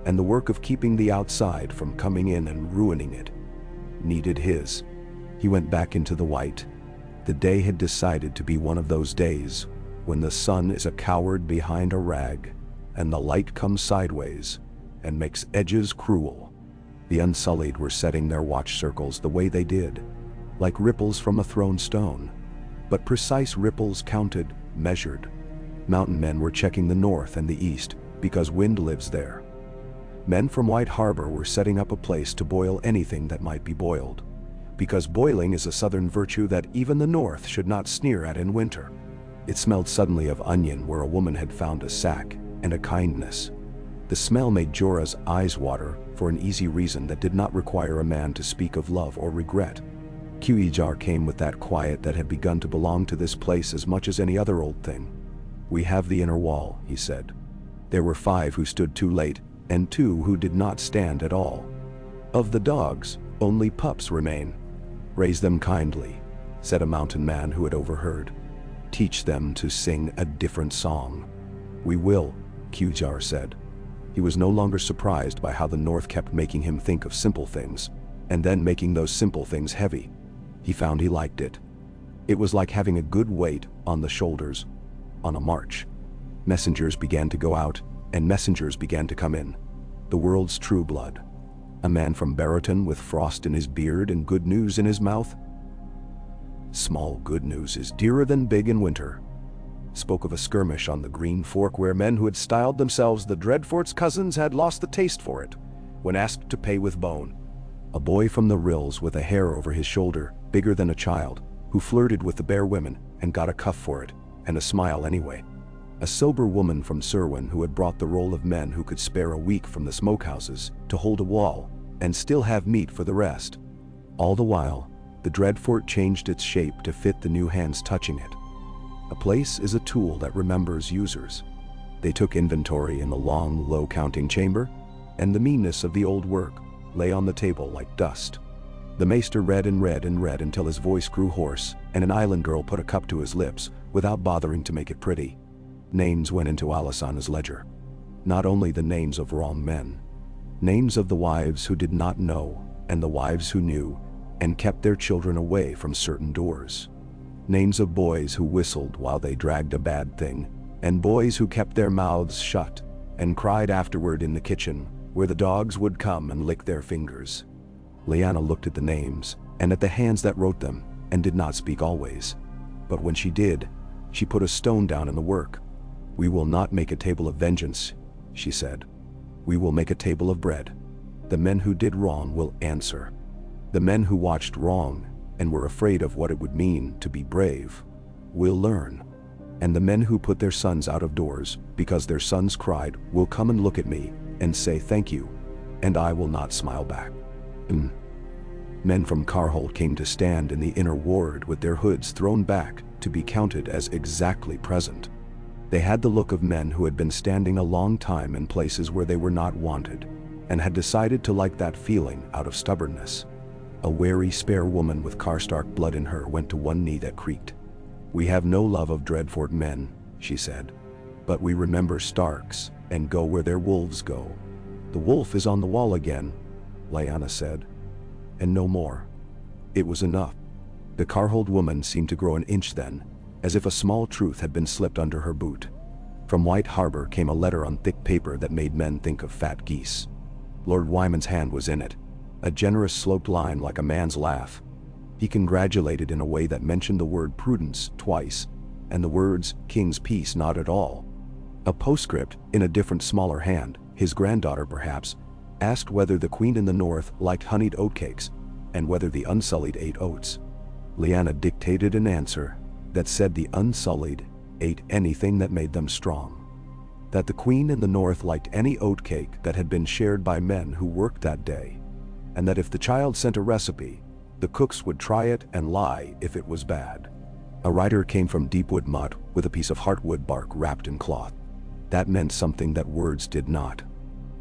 S1: and the work of keeping the outside from coming in and ruining it needed his. He went back into the white. The day had decided to be one of those days when the sun is a coward behind a rag, and the light comes sideways and makes edges cruel. The Unsullied were setting their watch circles the way they did, like ripples from a thrown stone. But precise ripples counted, measured. Mountain men were checking the north and the east, because wind lives there. Men from White Harbor were setting up a place to boil anything that might be boiled, because boiling is a southern virtue that even the North should not sneer at in winter. It smelled suddenly of onion where a woman had found a sack, and a kindness. The smell made Jorah's eyes water for an easy reason that did not require a man to speak of love or regret. Jorah came with that quiet that had begun to belong to this place as much as any other old thing. "We have the inner wall," he said. There were 5 who stood too late, and 2 who did not stand at all. Of the dogs, only pups remain. "Raise them kindly," said a mountain man who had overheard. "Teach them to sing a different song." "We will," Jorah said. He was no longer surprised by how the North kept making him think of simple things, and then making those simple things heavy. He found he liked it. It was like having a good weight on the shoulders. On a march, messengers began to go out, and messengers began to come in. The world's true blood. A man from Barrowton with frost in his beard and good news in his mouth. Small good news is dearer than big in winter. Spoke of a skirmish on the Green Fork where men who had styled themselves the Dreadfort's cousins had lost the taste for it, when asked to pay with bone. A boy from the Rills with a hair over his shoulder, bigger than a child, who flirted with the Bear women and got a cuff for it, and a smile anyway. A sober woman from Serwyn who had brought the roll of men who could spare a week from the smokehouses to hold a wall and still have meat for the rest. All the while, the Dreadfort changed its shape to fit the new hands touching it. A place is a tool that remembers users. They took inventory in the long, low counting chamber, and the meanness of the old work lay on the table like dust. The maester read and read and read until his voice grew hoarse, and an island girl put a cup to his lips without bothering to make it pretty. Names went into Alysana's ledger. Not only the names of wrong men, names of the wives who did not know, and the wives who knew, and kept their children away from certain doors. Names of boys who whistled while they dragged a bad thing, and boys who kept their mouths shut, and cried afterward in the kitchen, where the dogs would come and lick their fingers. Lyanna looked at the names, and at the hands that wrote them, and did not speak always. But when she did, she put a stone down in the work. "We will not make a table of vengeance," she said. "We will make a table of bread. The men who did wrong will answer. The men who watched wrong and were afraid of what it would mean to be brave will learn. And the men who put their sons out of doors because their sons cried will come and look at me and say thank you, and I will not smile back." Men from Carhold came to stand in the inner ward with their hoods thrown back to be counted as exactly present. They had the look of men who had been standing a long time in places where they were not wanted, and had decided to like that feeling out of stubbornness. A wary, spare woman with Karstark blood in her went to one knee that creaked. "We have no love of Dreadfort men," she said, "but we remember Starks and go where their wolves go." "The wolf is on the wall again," Lyanna said. And no more. It was enough. The Carhold woman seemed to grow an inch then, as if a small truth had been slipped under her boot. From White Harbor came a letter on thick paper that made men think of fat geese. Lord Wyman's hand was in it, a generous sloped line like a man's laugh. He congratulated in a way that mentioned the word prudence twice, and the words King's Peace not at all. A postscript, in a different smaller hand, his granddaughter perhaps, asked whether the Queen in the North liked honeyed oatcakes, and whether the Unsullied ate oats. Lyanna dictated an answer that said the Unsullied ate anything that made them strong. That the Queen in the North liked any oatcake that had been shared by men who worked that day, and that if the child sent a recipe, the cooks would try it and lie if it was bad. A rider came from Deepwood Mutt with a piece of heartwood bark wrapped in cloth. That meant something that words did not.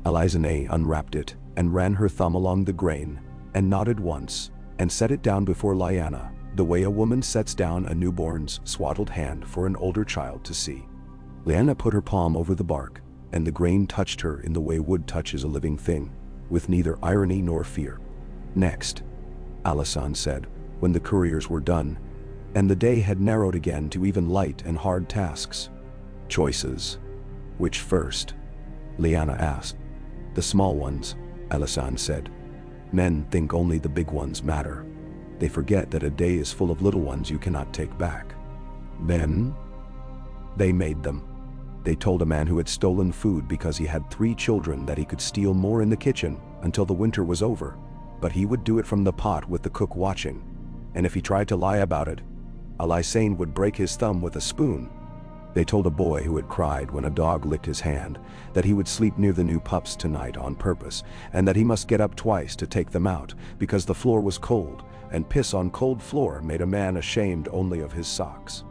S1: Elizane unwrapped it and ran her thumb along the grain and nodded once and set it down before Lyanna, the way a woman sets down a newborn's swaddled hand for an older child to see. Lyanna put her palm over the bark, and the grain touched her in the way wood touches a living thing, with neither irony nor fear. "Next," Alysanne said, when the couriers were done, and the day had narrowed again to even light and hard tasks. "Choices. Which first?" Lyanna asked. "The small ones," Alysanne said. "Men think only the big ones matter. They forget that a day is full of little ones you cannot take back." "Then?" "They made them." They told a man who had stolen food because he had 3 children that he could steal more in the kitchen until the winter was over, but he would do it from the pot with the cook watching, and if he tried to lie about it, a Lysane would break his thumb with a spoon. They told a boy who had cried when a dog licked his hand that he would sleep near the new pups tonight on purpose, and that he must get up twice to take them out because the floor was cold, and piss on cold floor made a man ashamed only of his socks.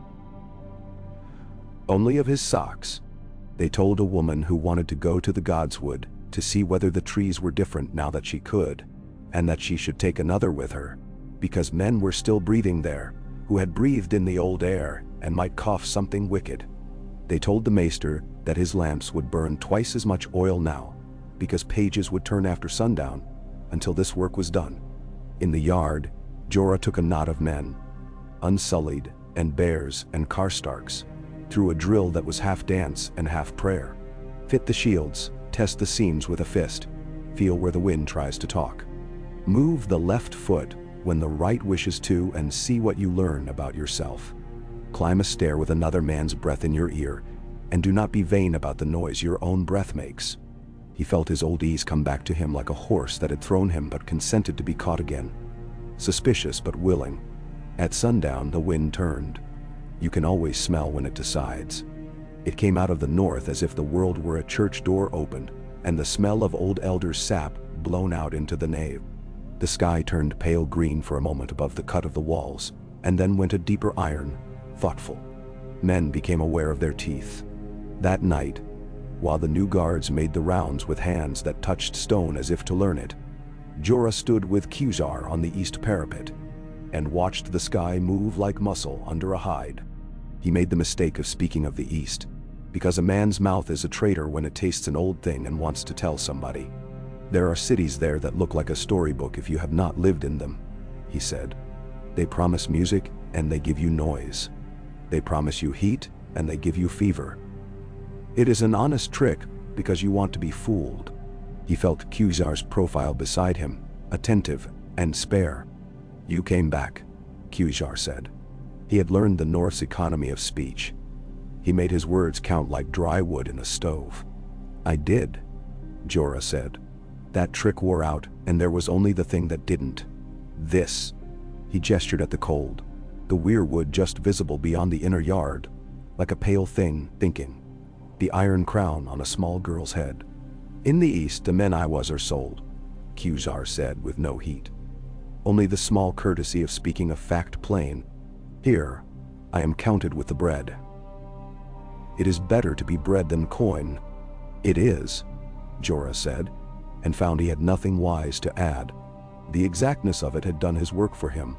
S1: Only of his socks. They told a woman who wanted to go to the Godswood to see whether the trees were different now that she could, and that she should take another with her, because men were still breathing there, who had breathed in the old air and might cough something wicked. They told the maester that his lamps would burn twice as much oil now, because pages would turn after sundown, until this work was done. In the yard, Jorah took a knot of men, Unsullied and bears and Karstarks, through a drill that was half dance and half prayer. Fit the shields, test the seams with a fist, feel where the wind tries to talk. Move the left foot when the right wishes to and see what you learn about yourself. Climb a stair with another man's breath in your ear, and do not be vain about the noise your own breath makes. He felt his old ease come back to him like a horse that had thrown him but consented to be caught again. Suspicious but willing. At sundown the wind turned. You can always smell when it decides. It came out of the north as if the world were a church door opened, and the smell of old elders' sap blown out into the nave. The sky turned pale green for a moment above the cut of the walls, and then went a deeper iron, thoughtful. Men became aware of their teeth. That night, while the new guards made the rounds with hands that touched stone as if to learn it, Jorah stood with Khuzar on the east parapet, and watched the sky move like muscle under a hide. He made the mistake of speaking of the east, because a man's mouth is a traitor when it tastes an old thing and wants to tell somebody. There are cities there that look like a storybook if you have not lived in them, he said. They promise music and they give you noise. They promise you heat and they give you fever. It is an honest trick because you want to be fooled. He felt Khuzar's profile beside him, attentive and spare. You came back, Khuzar said. He had learned the North's economy of speech. He made his words count like dry wood in a stove. I did, Jorah said. That trick wore out, and there was only the thing that didn't. This. He gestured at the cold, the weirwood just visible beyond the inner yard, like a pale thing thinking. The iron crown on a small girl's head. In the east, the men I was are sold, Khuzar said with no heat. Only the small courtesy of speaking a fact plain. Here, I am counted with the bread. It is better to be bread than coin. It is, Jorah said, and found he had nothing wise to add. The exactness of it had done his work for him.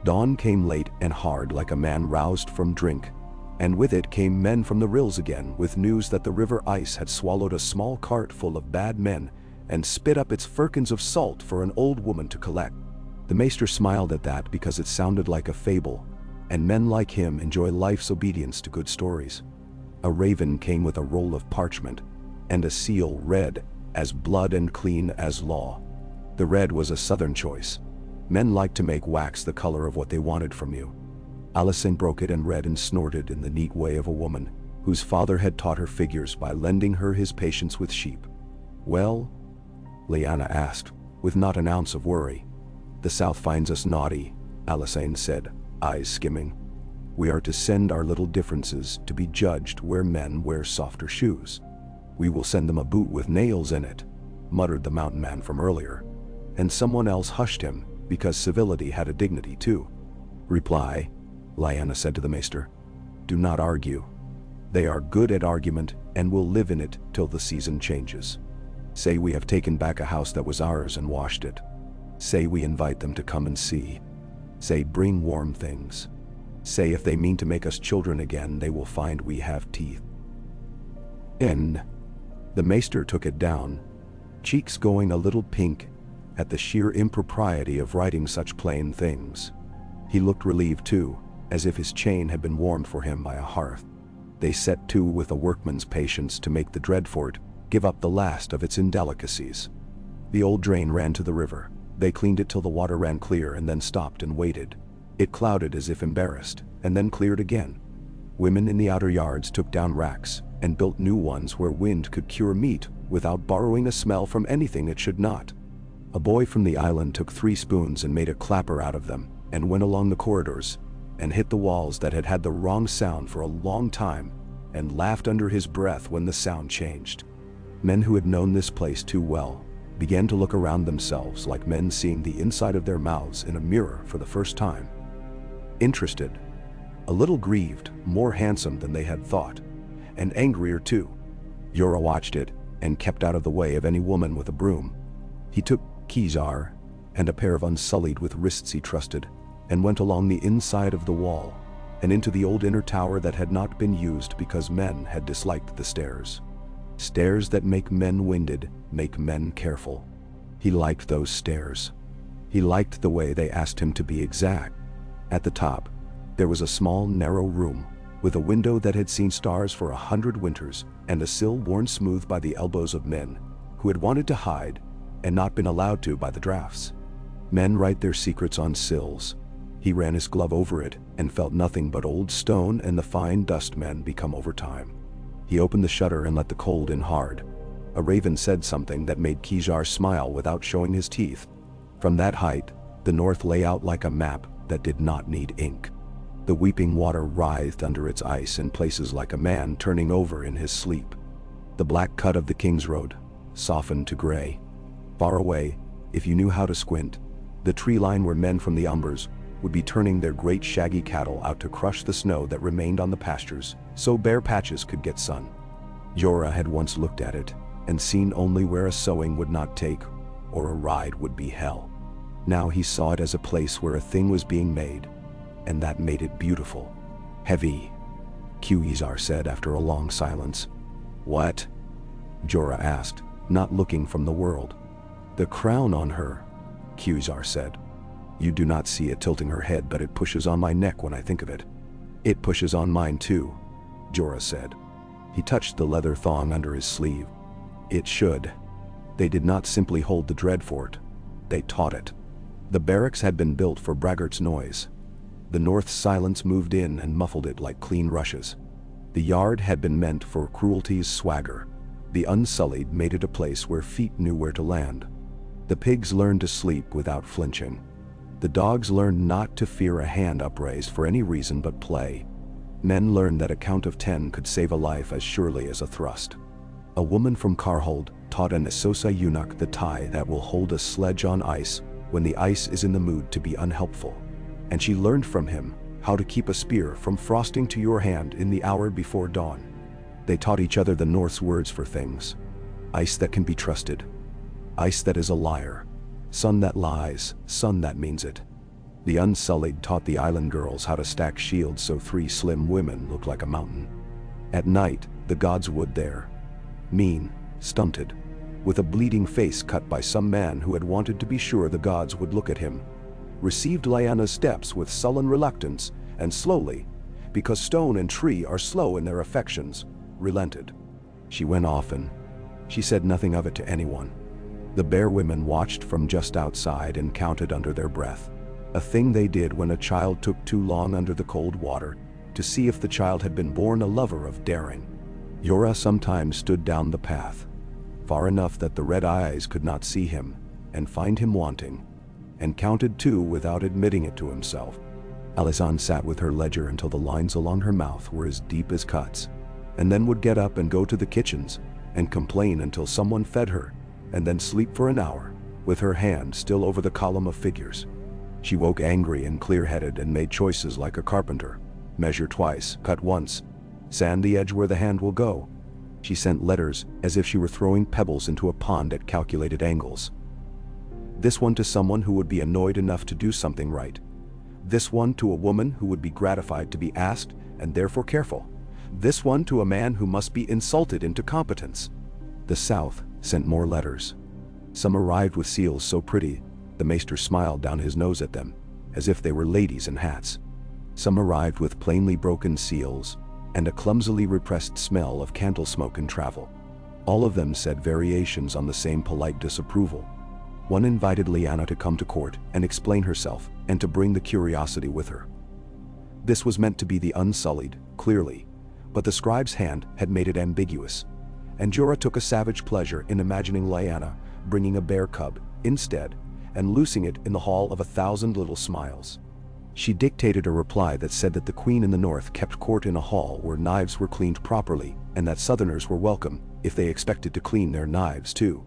S1: Dawn came late and hard like a man roused from drink, and with it came men from the rills again with news that the river ice had swallowed a small cart full of bad men and spit up its firkins of salt for an old woman to collect. The maester smiled at that because it sounded like a fable, and men like him enjoy life's obedience to good stories. A raven came with a roll of parchment, and a seal red as blood and clean as law. The red was a southern choice. Men liked to make wax the color of what they wanted from you. Alysanne broke it and read and snorted in the neat way of a woman whose father had taught her figures by lending her his patience with sheep. Well? Lyanna asked, with not an ounce of worry. The south finds us naughty, Alysanne said, eyes skimming. We are to send our little differences to be judged where men wear softer shoes. We will send them a boot with nails in it, muttered the mountain man from earlier. And someone else hushed him, because civility had a dignity too. Reply, Lyanna said to the maester. Do not argue. They are good at argument and will live in it till the season changes. Say we have taken back a house that was ours and washed it. Say we invite them to come and see. Say bring warm things. Say if they mean to make us children again, they will find we have teeth. N. The maester took it down, cheeks going a little pink at the sheer impropriety of writing such plain things. He looked relieved too, as if his chain had been warmed for him by a hearth. They set to with a workman's patience to make the Dreadfort give up the last of its indelicacies. The old drain ran to the river. They cleaned it till the water ran clear and then stopped and waited. It clouded as if embarrassed, and then cleared again. Women in the outer yards took down racks and built new ones where wind could cure meat without borrowing a smell from anything it should not. A boy from the island took 3 spoons and made a clapper out of them and went along the corridors and hit the walls that had had the wrong sound for a long time and laughed under his breath when the sound changed. Men who had known this place too well began to look around themselves like men seeing the inside of their mouths in a mirror for the first time. Interested, a little grieved, more handsome than they had thought, and angrier too. Jorah watched it and kept out of the way of any woman with a broom. He took Khizar and a pair of Unsullied with wrists he trusted and went along the inside of the wall and into the old inner tower that had not been used because men had disliked the stairs. Stairs that make men winded, make men careful. He liked those stairs. He liked the way they asked him to be exact. At the top, there was a small, narrow room with a window that had seen stars for 100 winters and a sill worn smooth by the elbows of men who had wanted to hide and not been allowed to by the drafts. Men write their secrets on sills. He ran his glove over it and felt nothing but old stone and the fine dust men become over time. He opened the shutter and let the cold in hard. A raven said something that made Khizar smile without showing his teeth. From that height, the north lay out like a map that did not need ink. The weeping water writhed under its ice in places like a man turning over in his sleep. The black cut of the King's Road softened to gray. Far away, if you knew how to squint, the tree line where men from the Umbers would be turning their great shaggy cattle out to crush the snow that remained on the pastures so bare patches could get sun. Jorah had once looked at it and seen only where a sowing would not take or a ride would be hell. Now he saw it as a place where a thing was being made, and that made it beautiful. Heavy, Khizar said after a long silence. What? Jorah asked, not looking from the world. The crown on her, Khizar said. You do not see it tilting her head, but it pushes on my neck when I think of it. It pushes on mine too, Jorah said. He touched the leather thong under his sleeve. It should. They did not simply hold the dread fort, they taught it. The barracks had been built for braggarts' noise. The North's silence moved in and muffled it like clean rushes. The yard had been meant for cruelty's swagger. The Unsullied made it a place where feet knew where to land. The pigs learned to sleep without flinching. The dogs learned not to fear a hand upraised for any reason but play. Men learned that a count of 10 could save a life as surely as a thrust. A woman from Karhold taught an Esosa eunuch the tie that will hold a sledge on ice when the ice is in the mood to be unhelpful. And she learned from him how to keep a spear from frosting to your hand in the hour before dawn. They taught each other the North's words for things. Ice that can be trusted. Ice that is a liar. Sun that lies, sun that means it. The Unsullied taught the island girls how to stack shields so 3 slim women looked like a mountain. At night, the gods would there. Mean, stunted, with a bleeding face cut by some man who had wanted to be sure the gods would look at him, received Lyanna's steps with sullen reluctance and slowly, because stone and tree are slow in their affections, relented. She went often. She said nothing of it to anyone. The bear women watched from just outside and counted under their breath, a thing they did when a child took too long under the cold water to see if the child had been born a lover of daring. Jorah sometimes stood down the path, far enough that the red eyes could not see him and find him wanting, and counted too without admitting it to himself. Alysanne sat with her ledger until the lines along her mouth were as deep as cuts, and then would get up and go to the kitchens and complain until someone fed her, and then sleep for an hour, with her hand still over the column of figures. She woke angry and clear-headed and made choices like a carpenter. Measure twice, cut once, sand the edge where the hand will go. She sent letters as if she were throwing pebbles into a pond at calculated angles. This one to someone who would be annoyed enough to do something right. This one to a woman who would be gratified to be asked and therefore careful. This one to a man who must be insulted into competence. The South sent more letters. Some arrived with seals so pretty, the maester smiled down his nose at them, as if they were ladies in hats. Some arrived with plainly broken seals, and a clumsily repressed smell of candle smoke and travel. All of them said variations on the same polite disapproval. One invited Lyanna to come to court and explain herself, and to bring the curiosity with her. This was meant to be the Unsullied, clearly, but the scribe's hand had made it ambiguous, and Jorah took a savage pleasure in imagining Lyanna bringing a bear cub instead and loosing it in the Hall of 1,000 Little Smiles. She dictated a reply that said that the Queen in the North kept court in a hall where knives were cleaned properly and that Southerners were welcome if they expected to clean their knives too.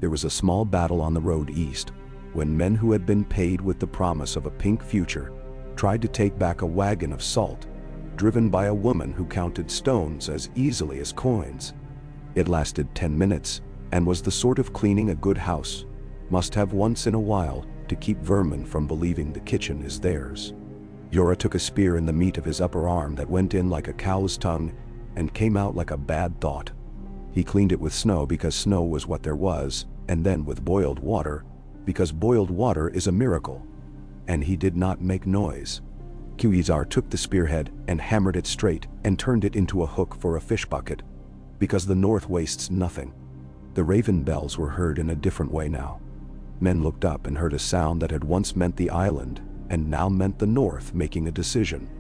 S1: There was a small battle on the road east when men who had been paid with the promise of a pink future tried to take back a wagon of salt driven by a woman who counted stones as easily as coins. It lasted 10 minutes and was the sort of cleaning a good house must have once in a while to keep vermin from believing the kitchen is theirs. Jorah took a spear in the meat of his upper arm that went in like a cow's tongue and came out like a bad thought. He cleaned it with snow because snow was what there was, and then with boiled water because boiled water is a miracle. And he did not make noise. Quasar took the spearhead and hammered it straight and turned it into a hook for a fish bucket, because the North wastes nothing. The raven bells were heard in a different way now. Men looked up and heard a sound that had once meant the island and now meant the North making a decision.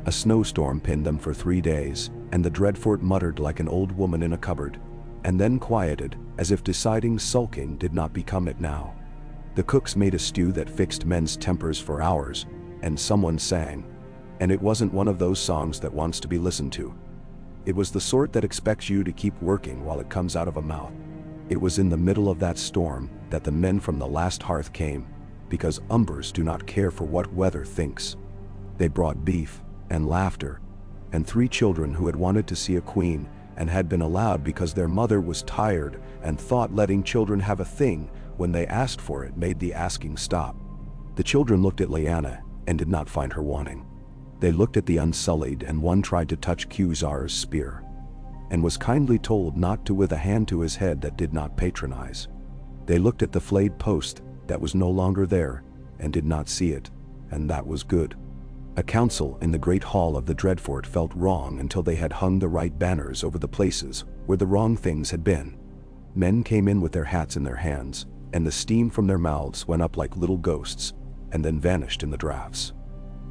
S1: A snowstorm pinned them for 3 days, and the Dreadfort muttered like an old woman in a cupboard, and then quieted as if deciding sulking did not become it now. The cooks made a stew that fixed men's tempers for hours, and someone sang, and it wasn't one of those songs that wants to be listened to. It was the sort that expects you to keep working while it comes out of a mouth. It was in the middle of that storm that the men from the last hearth came, because Umbers do not care for what weather thinks. They brought beef and laughter, and 3 children who had wanted to see a queen and had been allowed because their mother was tired and thought letting children have a thing when they asked for it made the asking stop. The children looked at Lyanna and did not find her wanting. They looked at the Unsullied, and one tried to touch Quasar's spear, and was kindly told not to with a hand to his head that did not patronize. They looked at the flayed post that was no longer there and did not see it, and that was good. A council in the great hall of the Dreadfort felt wrong until they had hung the right banners over the places where the wrong things had been. Men came in with their hats in their hands, and the steam from their mouths went up like little ghosts, and then vanished in the drafts.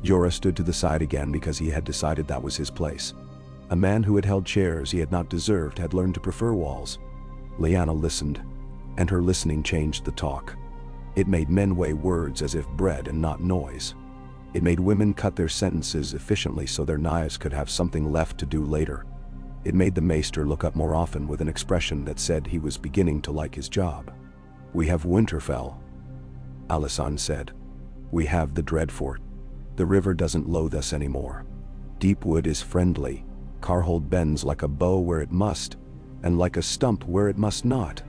S1: Jorah stood to the side again because he had decided that was his place. A man who had held chairs he had not deserved had learned to prefer walls. Lyanna listened, and her listening changed the talk. It made men weigh words as if bread and not noise. It made women cut their sentences efficiently so their knives could have something left to do later. It made the maester look up more often with an expression that said he was beginning to like his job. "We have Winterfell," Alysanne said. "We have the Dreadfort. The river doesn't loathe us anymore. Deepwood is friendly. Carhold bends like a bow where it must, and like a stump where it must not.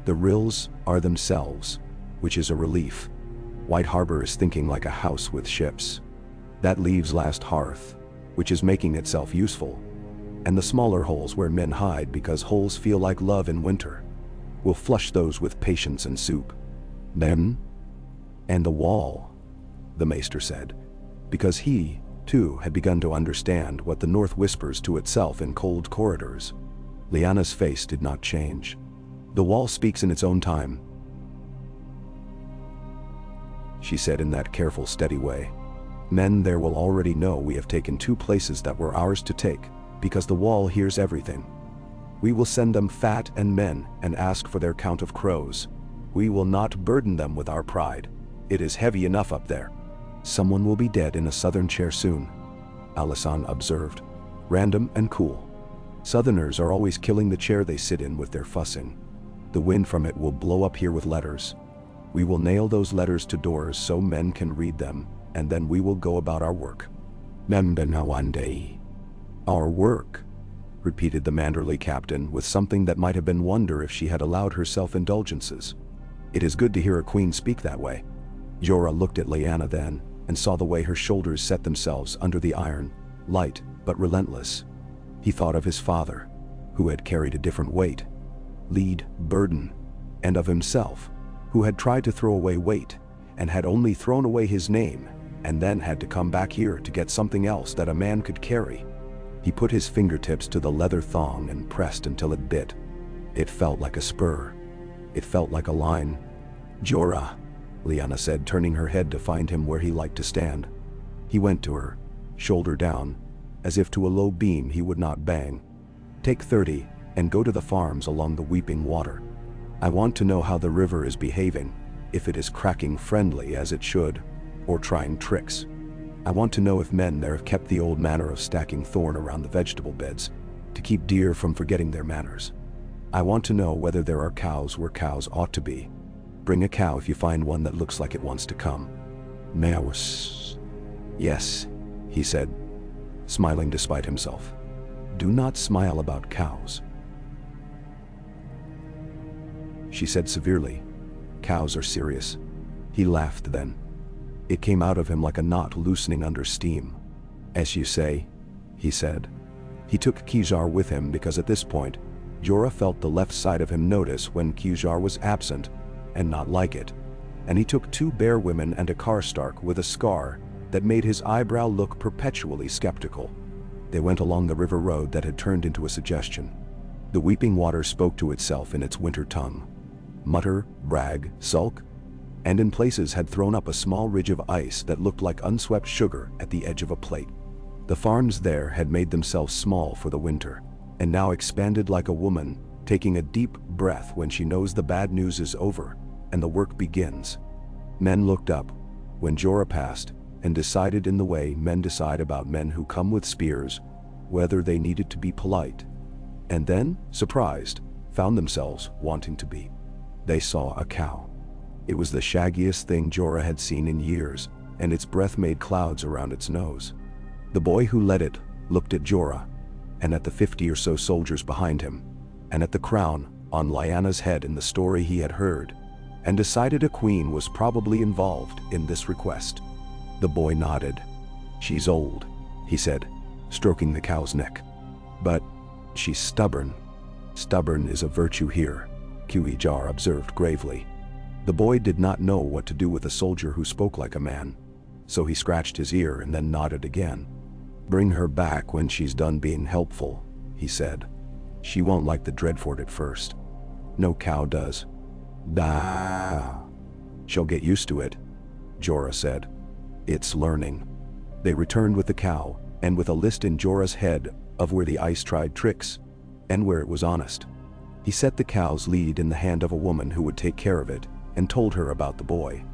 S1: The rills are themselves, which is a relief. White Harbor is thinking like a house with ships. That leaves Last Hearth, which is making itself useful, and the smaller holes where men hide because holes feel like love in winter. We'll flush those with patience and soup. Then, and the wall," the maester said, because he, too, had begun to understand what the North whispers to itself in cold corridors. Lyanna's face did not change. "The wall speaks in its own time," she said in that careful, steady way. "Men there will already know we have taken 2 places that were ours to take, because the wall hears everything. We will send them fat and men and ask for their count of crows. We will not burden them with our pride. It is heavy enough up there." "Someone will be dead in a southern chair soon," Alysanne observed, random and cool. "Southerners are always killing the chair they sit in with their fussing. The wind from it will blow up here with letters. We will nail those letters to doors so men can read them, and then we will go about our work." "Membenawande." "Our work," repeated the Manderley captain with something that might have been wonder if she had allowed herself indulgences. "It is good to hear a queen speak that way." Jorah looked at Lyanna then, and saw the way her shoulders set themselves under the iron, light but relentless. He thought of his father, who had carried a different weight, lead, burden, and of himself, who had tried to throw away weight, and had only thrown away his name, and then had to come back here to get something else that a man could carry. He put his fingertips to the leather thong and pressed until it bit. It felt like a spur. It felt like a line. "Jorah," Lyanna said, turning her head to find him where he liked to stand. He went to her. shoulder down, as if to a low beam he would not bang. "Take 30 and go to the farms along the weeping water. I want to know how the river is behaving, if it is cracking friendly as it should, or trying tricks. I want to know if men there have kept the old manner of stacking thorn around the vegetable beds, to keep deer from forgetting their manners. I want to know whether there are cows where cows ought to be. Bring a cow if you find one that looks like it wants to come." "Meows." "Yes," he said, smiling despite himself. "Do not smile about cows," she said severely. "Cows are serious." He laughed then. It came out of him like a knot loosening under steam. "As you say," he said. He took Kizar with him because at this point, Jorah felt the left side of him notice when Kizar was absent, and not like it. And he took 2 bear women and a Karstark with a scar that made his eyebrow look perpetually skeptical. They went along the river road that had turned into a suggestion. The weeping water spoke to itself in its winter tongue. Mutter, brag, sulk, and in places had thrown up a small ridge of ice that looked like unswept sugar at the edge of a plate. The farms there had made themselves small for the winter, and now expanded like a woman, taking a deep breath when she knows the bad news is over and the work begins. Men looked up when Jorah passed and decided in the way men decide about men who come with spears, whether they needed to be polite. And then, surprised, found themselves wanting to be. They saw a cow. It was the shaggiest thing Jorah had seen in years, and its breath made clouds around its nose. The boy who led it looked at Jorah, and at the 50 or so soldiers behind him, and at the crown on Lyanna's head in the story he had heard, and decided a queen was probably involved in this request. The boy nodded. "She's old," he said, stroking the cow's neck. "But she's stubborn." "Stubborn is a virtue here," Kizar observed gravely. The boy did not know what to do with a soldier who spoke like a man, so he scratched his ear and then nodded again. "Bring her back when she's done being helpful," he said. "She won't like the Dreadfort at first. No cow does." "Da. She'll get used to it," Jorah said. "It's learning." They returned with the cow, and with a list in Jorah's head of where the ice tried tricks, and where it was honest. He set the cow's lead in the hand of a woman who would take care of it, and told her about the boy.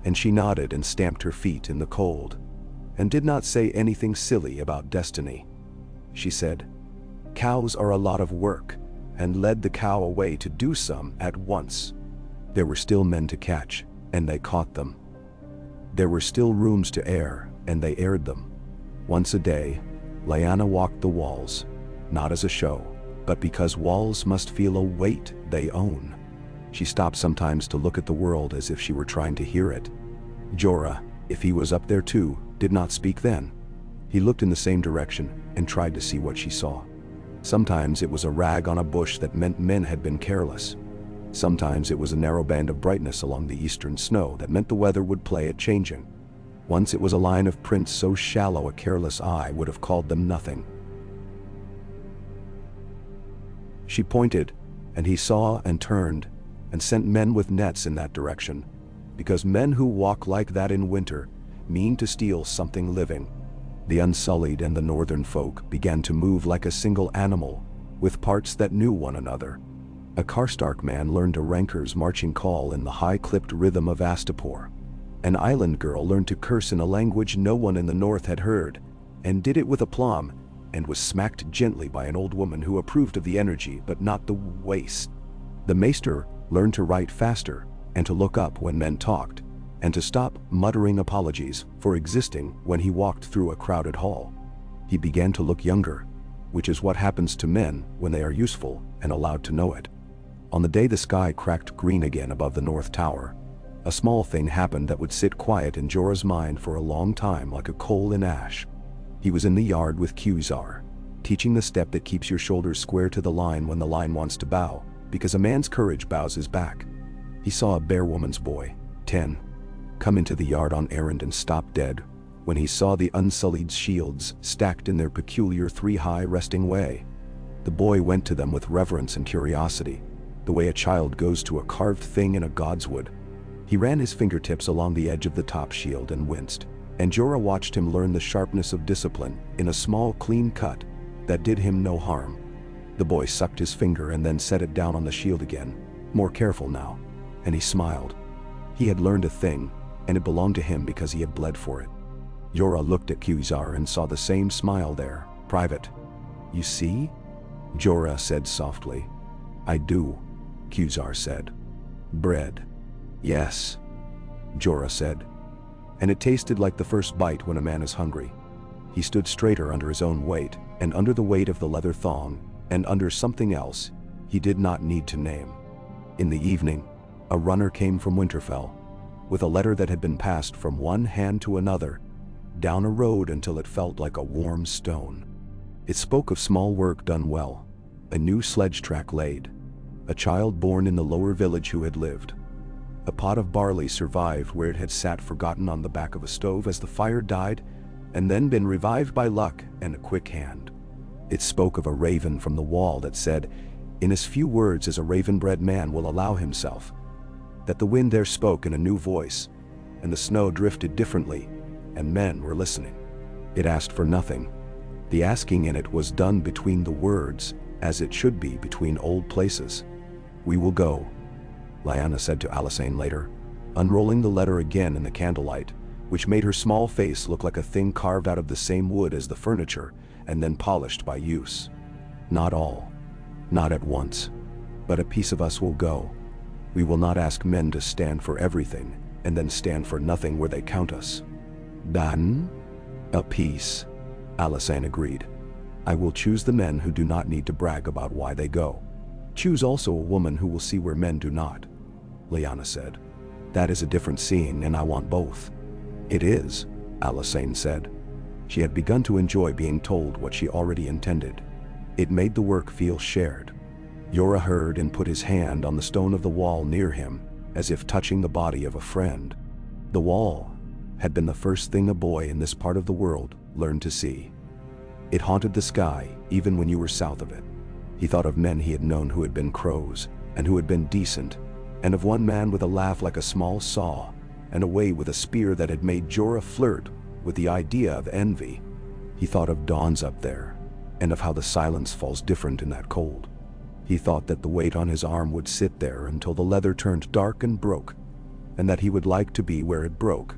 S1: And she nodded and stamped her feet in the cold, and did not say anything silly about destiny. She said, "Cows are a lot of work," and led the cow away to do some at once. There were still men to catch, and they caught them. There were still rooms to air, and they aired them. Once a day, Lyanna walked the walls, not as a show, but because walls must feel a weight they own. She stopped sometimes to look at the world as if she were trying to hear it. Jorah, if he was up there too, did not speak then. He looked in the same direction and tried to see what she saw. Sometimes it was a rag on a bush that meant men had been careless. Sometimes it was a narrow band of brightness along the eastern snow that meant the weather would play at changing. Once it was a line of prints so shallow a careless eye would have called them nothing. She pointed, and he saw and turned, and sent men with nets in that direction, because men who walk like that in winter mean to steal something living. The Unsullied and the northern folk began to move like a single animal, with parts that knew one another. A Karstark man learned a ranker's marching call in the high-clipped rhythm of Astapor. An island girl learned to curse in a language no one in the north had heard, and did it with aplomb, and was smacked gently by an old woman who approved of the energy but not the waste. The maester learned to write faster, and to look up when men talked, and to stop muttering apologies for existing when he walked through a crowded hall. He began to look younger, which is what happens to men when they are useful and allowed to know it. On the day the sky cracked green again above the North Tower, a small thing happened that would sit quiet in Jorah's mind for a long time like a coal in ash. He was in the yard with Kizar, teaching the step that keeps your shoulders square to the line when the line wants to bow, because a man's courage bows his back. He saw a bear woman's boy, 10, come into the yard on errand and stop dead when he saw the Unsullied shields stacked in their peculiar three-high resting way. The boy went to them with reverence and curiosity, the way a child goes to a carved thing in a god's wood. He ran his fingertips along the edge of the top shield and winced. and Jorah watched him learn the sharpness of discipline in a small, clean cut that did him no harm. The boy sucked his finger and then set it down on the shield again, more careful now, and he smiled. He had learned a thing, and it belonged to him because he had bled for it. Jorah looked at Khuzar and saw the same smile there. "Private, you see?" Jorah said softly. "I do," Khuzar said. "Bread." "Yes," Jorah said. And it tasted like the first bite when a man is hungry. He stood straighter under his own weight, and under the weight of the leather thong, and under something else he did not need to name. In the evening, a runner came from Winterfell, with a letter that had been passed from one hand to another, down a road until it felt like a warm stone. It spoke of small work done well, a new sledge track laid, a child born in the lower village who had lived. A pot of barley survived where it had sat forgotten on the back of a stove as the fire died, and then been revived by luck and a quick hand. It spoke of a raven from the wall that said, in as few words as a raven-bred man will allow himself, that the wind there spoke in a new voice, and the snow drifted differently, and men were listening. It asked for nothing. The asking in it was done between the words, as it should be between old places. "We will go," Lyanna said to Alysanne later, unrolling the letter again in the candlelight, which made her small face look like a thing carved out of the same wood as the furniture and then polished by use. "Not all, not at once, but a piece of us will go. We will not ask men to stand for everything and then stand for nothing where they count us." "Dan? A piece," Alysanne agreed. "I will choose the men who do not need to brag about why they go. Choose also a woman who will see where men do not," Lyanna said. "That is a different seeing, and I want both." "It is," Alysanne said. She had begun to enjoy being told what she already intended. It made the work feel shared. Jorah heard and put his hand on the stone of the wall near him, as if touching the body of a friend. The wall had been the first thing a boy in this part of the world learned to see. It haunted the sky even when you were south of it. He thought of men he had known who had been crows and who had been decent, and of one man with a laugh like a small saw and a way with a spear that had made Jorah flirt with the idea of envy. He thought of dawns up there, and of how the silence falls different in that cold. He thought that the weight on his arm would sit there until the leather turned dark and broke, and that he would like to be where it broke.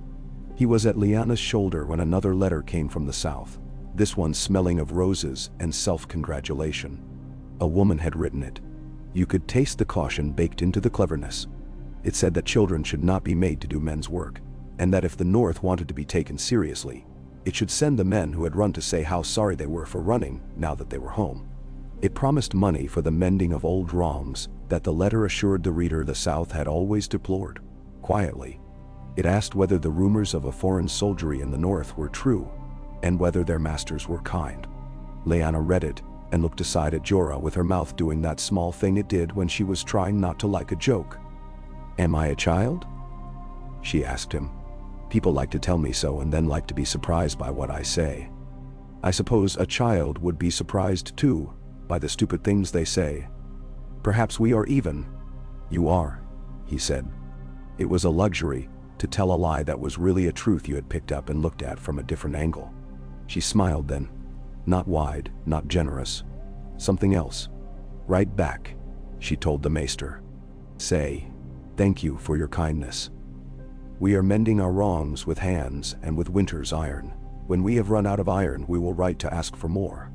S1: He was at Lyanna's shoulder when another letter came from the south, this one smelling of roses and self-congratulation. A woman had written it. You could taste the caution baked into the cleverness. It said that children should not be made to do men's work, and that if the North wanted to be taken seriously, it should send the men who had run to say how sorry they were for running now that they were home. It promised money for the mending of old wrongs that the letter assured the reader the South had always deplored. Quietly, it asked whether the rumors of a foreign soldiery in the North were true, and whether their masters were kind. Lyanna read it and looked aside at Jorah with her mouth doing that small thing it did when she was trying not to like a joke. "Am I a child?" she asked him. "People like to tell me so and then like to be surprised by what I say. I suppose a child would be surprised too by the stupid things they say. Perhaps we are even." "You are," he said. It was a luxury to tell a lie that was really a truth you had picked up and looked at from a different angle. She smiled then. Not wide, not generous. Something else. "Right back," she told the maester. "Say, thank you for your kindness. We are mending our wrongs with hands and with winter's iron. When we have run out of iron, we will write to ask for more.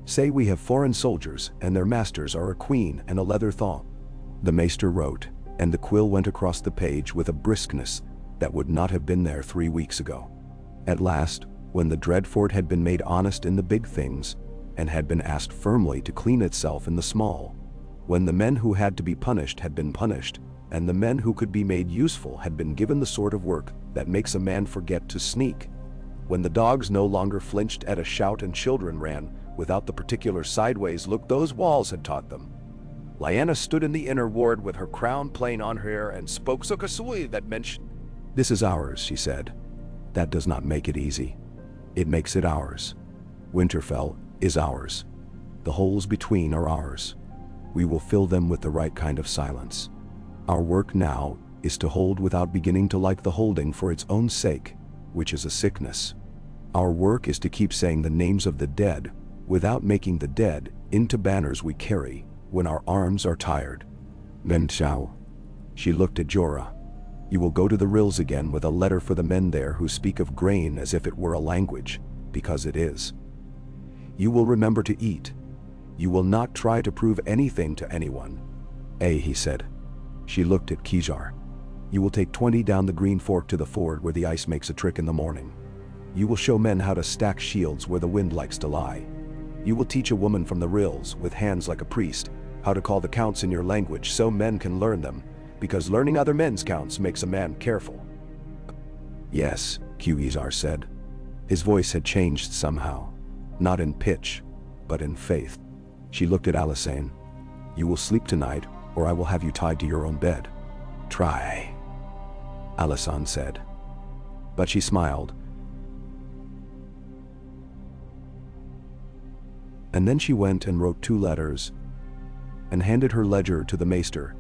S1: Say we have foreign soldiers and their masters are a queen and a leather thong." The maester wrote, and the quill went across the page with a briskness that would not have been there 3 weeks ago. At last, when the Dreadfort had been made honest in the big things, and had been asked firmly to clean itself in the small, when the men who had to be punished had been punished, and the men who could be made useful had been given the sort of work that makes a man forget to sneak, when the dogs no longer flinched at a shout and children ran without the particular sideways look those walls had taught them, Lyanna stood in the inner ward with her crown plain on her hair and spoke Sukasui that mentioned, "This is ours," she said. "That does not make it easy. It makes it ours. Winterfell is ours. The holes between are ours. We will fill them with the right kind of silence. Our work now is to hold without beginning to like the holding for its own sake, which is a sickness. Our work is to keep saying the names of the dead, without making the dead into banners we carry when our arms are tired. Then shall. She looked at Jorah. You will go to the rills again with a letter for the men there who speak of grain as if it were a language, because it is. You will remember to eat. You will not try to prove anything to anyone. He said. She looked at Kejar. You will take 20 down the Green Fork to the ford where the ice makes a trick in the morning. You will show men how to stack shields where the wind likes to lie. You will teach a woman from the rills, with hands like a priest, how to call the counts in your language so men can learn them, because learning other men's counts makes a man careful. Yes, Kejar said. His voice had changed somehow, not in pitch, but in faith. She looked at Alysanne. You will sleep tonight, or I will have you tied to your own bed. Try, Alysanne said. But she smiled. And then she went and wrote 2 letters, and handed her ledger to the maester,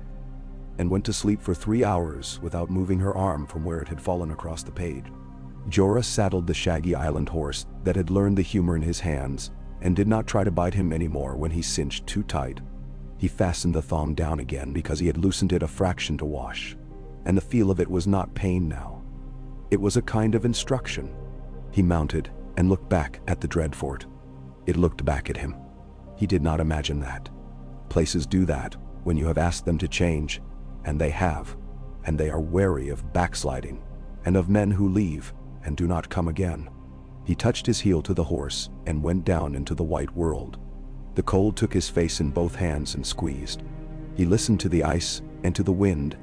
S1: and went to sleep for 3 hours without moving her arm from where it had fallen across the page. Jorah saddled the shaggy island horse that had learned the humor in his hands, and did not try to bite him anymore when he cinched too tight. He fastened the thong down again because he had loosened it a fraction to wash, and the feel of it was not pain now. It was a kind of instruction. He mounted and looked back at the Dreadfort. It looked back at him. He did not imagine that. Places do that when you have asked them to change, and they have, and they are wary of backsliding, and of men who leave and do not come again. He touched his heel to the horse and went down into the white world. The cold took his face in both hands and squeezed. He listened to the ice and to the wind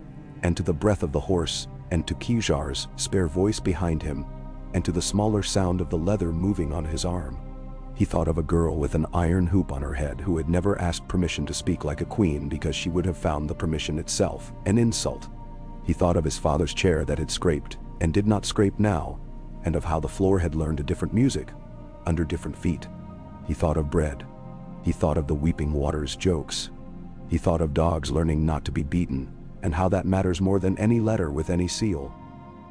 S1: and to the breath of the horse and to Kejar's spare voice behind him and to the smaller sound of the leather moving on his arm. He thought of a girl with an iron hoop on her head who had never asked permission to speak like a queen because she would have found the permission itself an insult. He thought of his father's chair that had scraped and did not scrape now, and of how the floor had learned a different music, under different feet. He thought of bread. He thought of the weeping waters jokes. He thought of dogs learning not to be beaten, and how that matters more than any letter with any seal.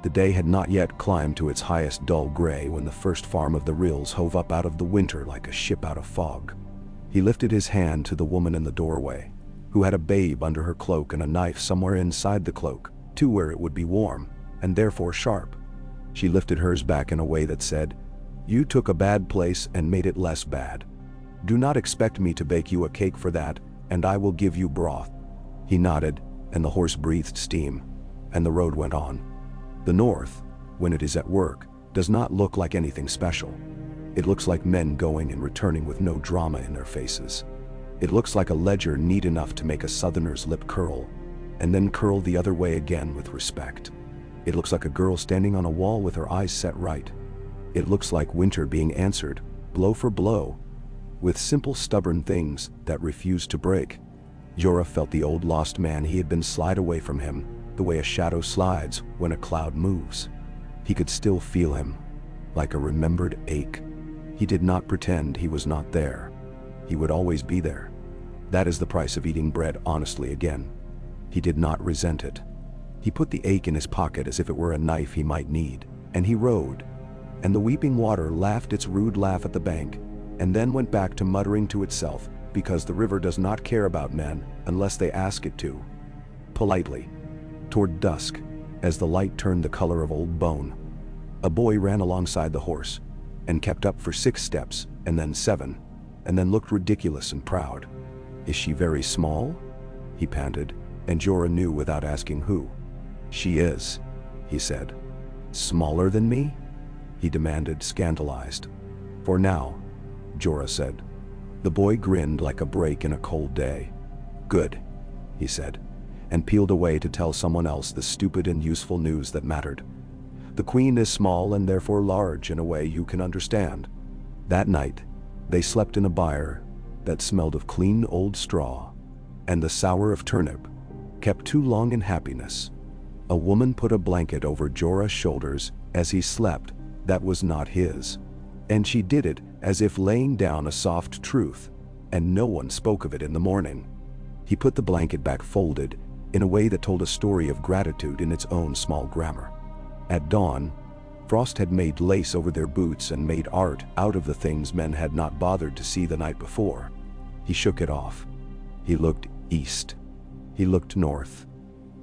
S1: The day had not yet climbed to its highest dull gray when the first farm of the rills hove up out of the winter like a ship out of fog. He lifted his hand to the woman in the doorway, who had a babe under her cloak and a knife somewhere inside the cloak, too, where it would be warm, and therefore sharp. She lifted hers back in a way that said, "You took a bad place and made it less bad. Do not expect me to bake you a cake for that, and I will give you broth." He nodded, and the horse breathed steam, and the road went on. The North, when it is at work, does not look like anything special. It looks like men going and returning with no drama in their faces. It looks like a ledger neat enough to make a Southerner's lip curl, and then curl the other way again with respect. It looks like a girl standing on a wall with her eyes set right. It looks like winter being answered, blow for blow, with simple stubborn things that refuse to break. Jorah felt the old lost man he had been slide away from him, the way a shadow slides when a cloud moves. He could still feel him, like a remembered ache. He did not pretend he was not there. He would always be there. That is the price of eating bread honestly again. He did not resent it. He put the ache in his pocket as if it were a knife he might need, and he rode. And the weeping water laughed its rude laugh at the bank, and then went back to muttering to itself, because the river does not care about men unless they ask it to. Politely. Toward dusk, as the light turned the color of old bone, a boy ran alongside the horse, and kept up for 6 steps, and then 7, and then looked ridiculous and proud. "Is she very small?" he panted, and Jorah knew without asking who. "She is," he said. "Smaller than me?" he demanded, scandalized. "For now," Jorah said. The boy grinned like a break in a cold day. "Good," he said, and peeled away to tell someone else the stupid and useful news that mattered. "The queen is small and therefore large in a way you can understand." That night, they slept in a byre that smelled of clean old straw, and the sour of turnip, kept too long in happiness. A woman put a blanket over Jorah's shoulders as he slept that was not his, and she did it as if laying down a soft truth, and no one spoke of it in the morning. He put the blanket back folded in a way that told a story of gratitude in its own small grammar. At dawn, Frost had made lace over their boots and made art out of the things men had not bothered to see the night before. He shook it off. He looked east. He looked north.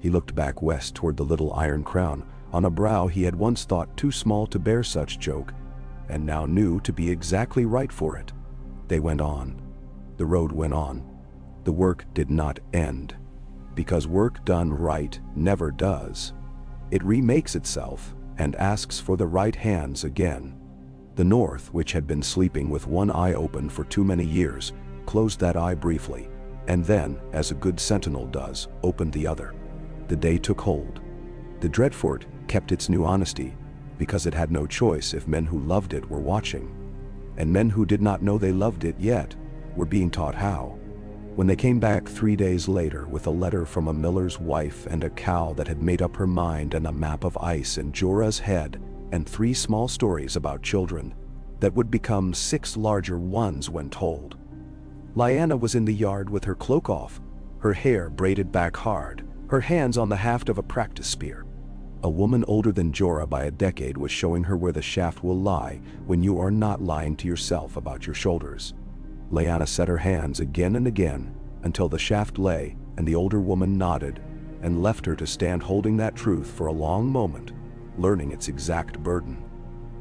S1: He looked back west toward the little iron crown on a brow he had once thought too small to bear such joke, and now knew to be exactly right for it. They went on. The road went on. The work did not end, because work done right never does. It remakes itself and asks for the right hands again. The north, which had been sleeping with one eye open for too many years, closed that eye briefly, and then, as a good sentinel does, opened the other. The day took hold. The Dreadfort kept its new honesty, because it had no choice if men who loved it were watching. And men who did not know they loved it yet were being taught how. When they came back 3 days later with a letter from a miller's wife and a cow that had made up her mind and a map of ice in Jorah's head and 3 small stories about children that would become 6 larger ones when told. Lyanna was in the yard with her cloak off, her hair braided back hard, her hands on the haft of a practice spear. A woman older than Jorah by a decade was showing her where the shaft will lie when you are not lying to yourself about your shoulders. Lyanna set her hands again and again until the shaft lay, and the older woman nodded and left her to stand holding that truth for a long moment, learning its exact burden.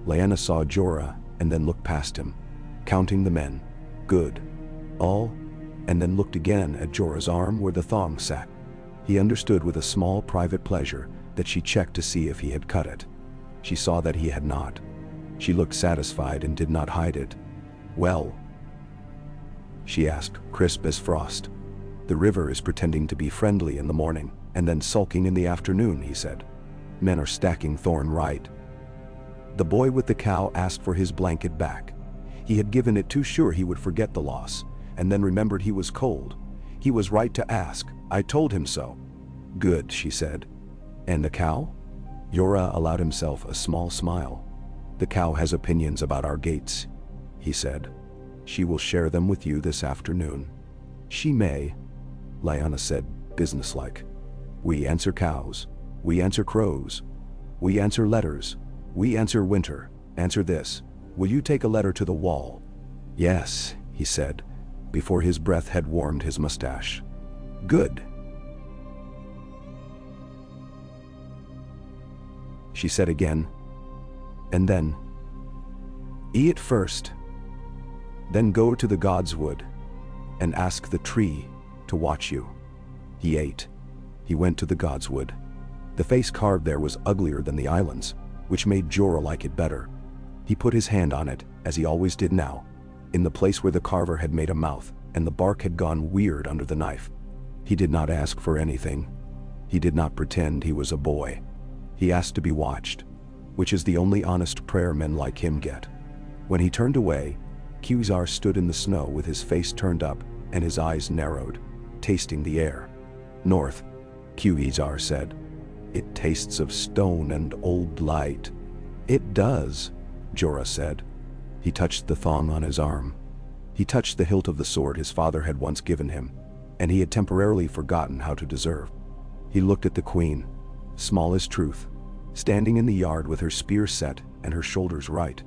S1: Lyanna saw Jorah and then looked past him, counting the men. Good. All, and then looked again at Jorah's arm where the thong sat. He understood with a small private pleasure that she checked to see if he had cut it. She saw that he had not. She looked satisfied and did not hide it. Well, she asked, crisp as frost. The river is pretending to be friendly in the morning, and then sulking in the afternoon, he said. Men are stacking thorn right. The boy with the cow asked for his blanket back. He had given it too sure he would forget the loss, and then remembered he was cold. He was right to ask. I told him so. Good, she said. And the cow? Jorah allowed himself a small smile. The cow has opinions about our gates, he said. She will share them with you this afternoon. She may, Lyanna said, businesslike. We answer cows. We answer crows. We answer letters. We answer winter. Answer this. Will you take a letter to the wall? Yes, he said, before his breath had warmed his mustache. Good. She said again, and then, eat first. Then go to the God's wood and ask the tree to watch you. He ate. He went to the God's wood. The face carved there was uglier than the islands, which made Jorah like it better. He put his hand on it, as he always did now, in the place where the carver had made a mouth and the bark had gone weird under the knife. He did not ask for anything. He did not pretend he was a boy. He asked to be watched, which is the only honest prayer men like him get. When he turned away, Quasar stood in the snow with his face turned up and his eyes narrowed, tasting the air. North, Quasar said. It tastes of stone and old light. It does, Jorah said. He touched the thong on his arm. He touched the hilt of the sword his father had once given him, and he had temporarily forgotten how to deserve. He looked at the queen, small as truth, standing in the yard with her spear set and her shoulders right.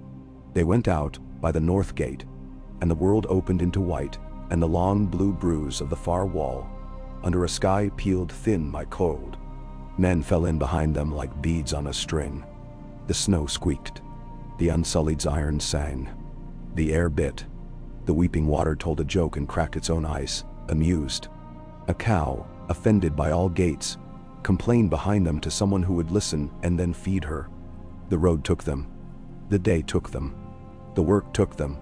S1: They went out by the north gate, and the world opened into white and the long blue bruise of the far wall, under a sky peeled thin by cold. Men fell in behind them like beads on a string. The snow squeaked. The Unsullied's iron sang. The air bit. The weeping water told a joke and cracked its own ice, amused. A cow, offended by all gates, complained behind them to someone who would listen and then feed her. The road took them. The day took them. The work took them.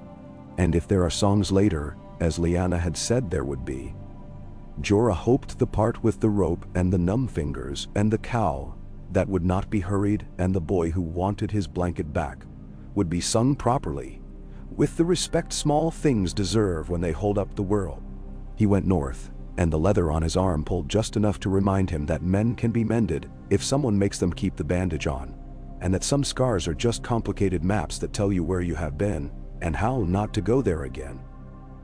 S1: And if there are songs later, as Lyanna had said there would be, Jorah hoped the part with the rope and the numb fingers and the cow that would not be hurried and the boy who wanted his blanket back would be sung properly, with the respect small things deserve when they hold up the world. He went north, and the leather on his arm pulled just enough to remind him that men can be mended if someone makes them keep the bandage on, and that some scars are just complicated maps that tell you where you have been and how not to go there again.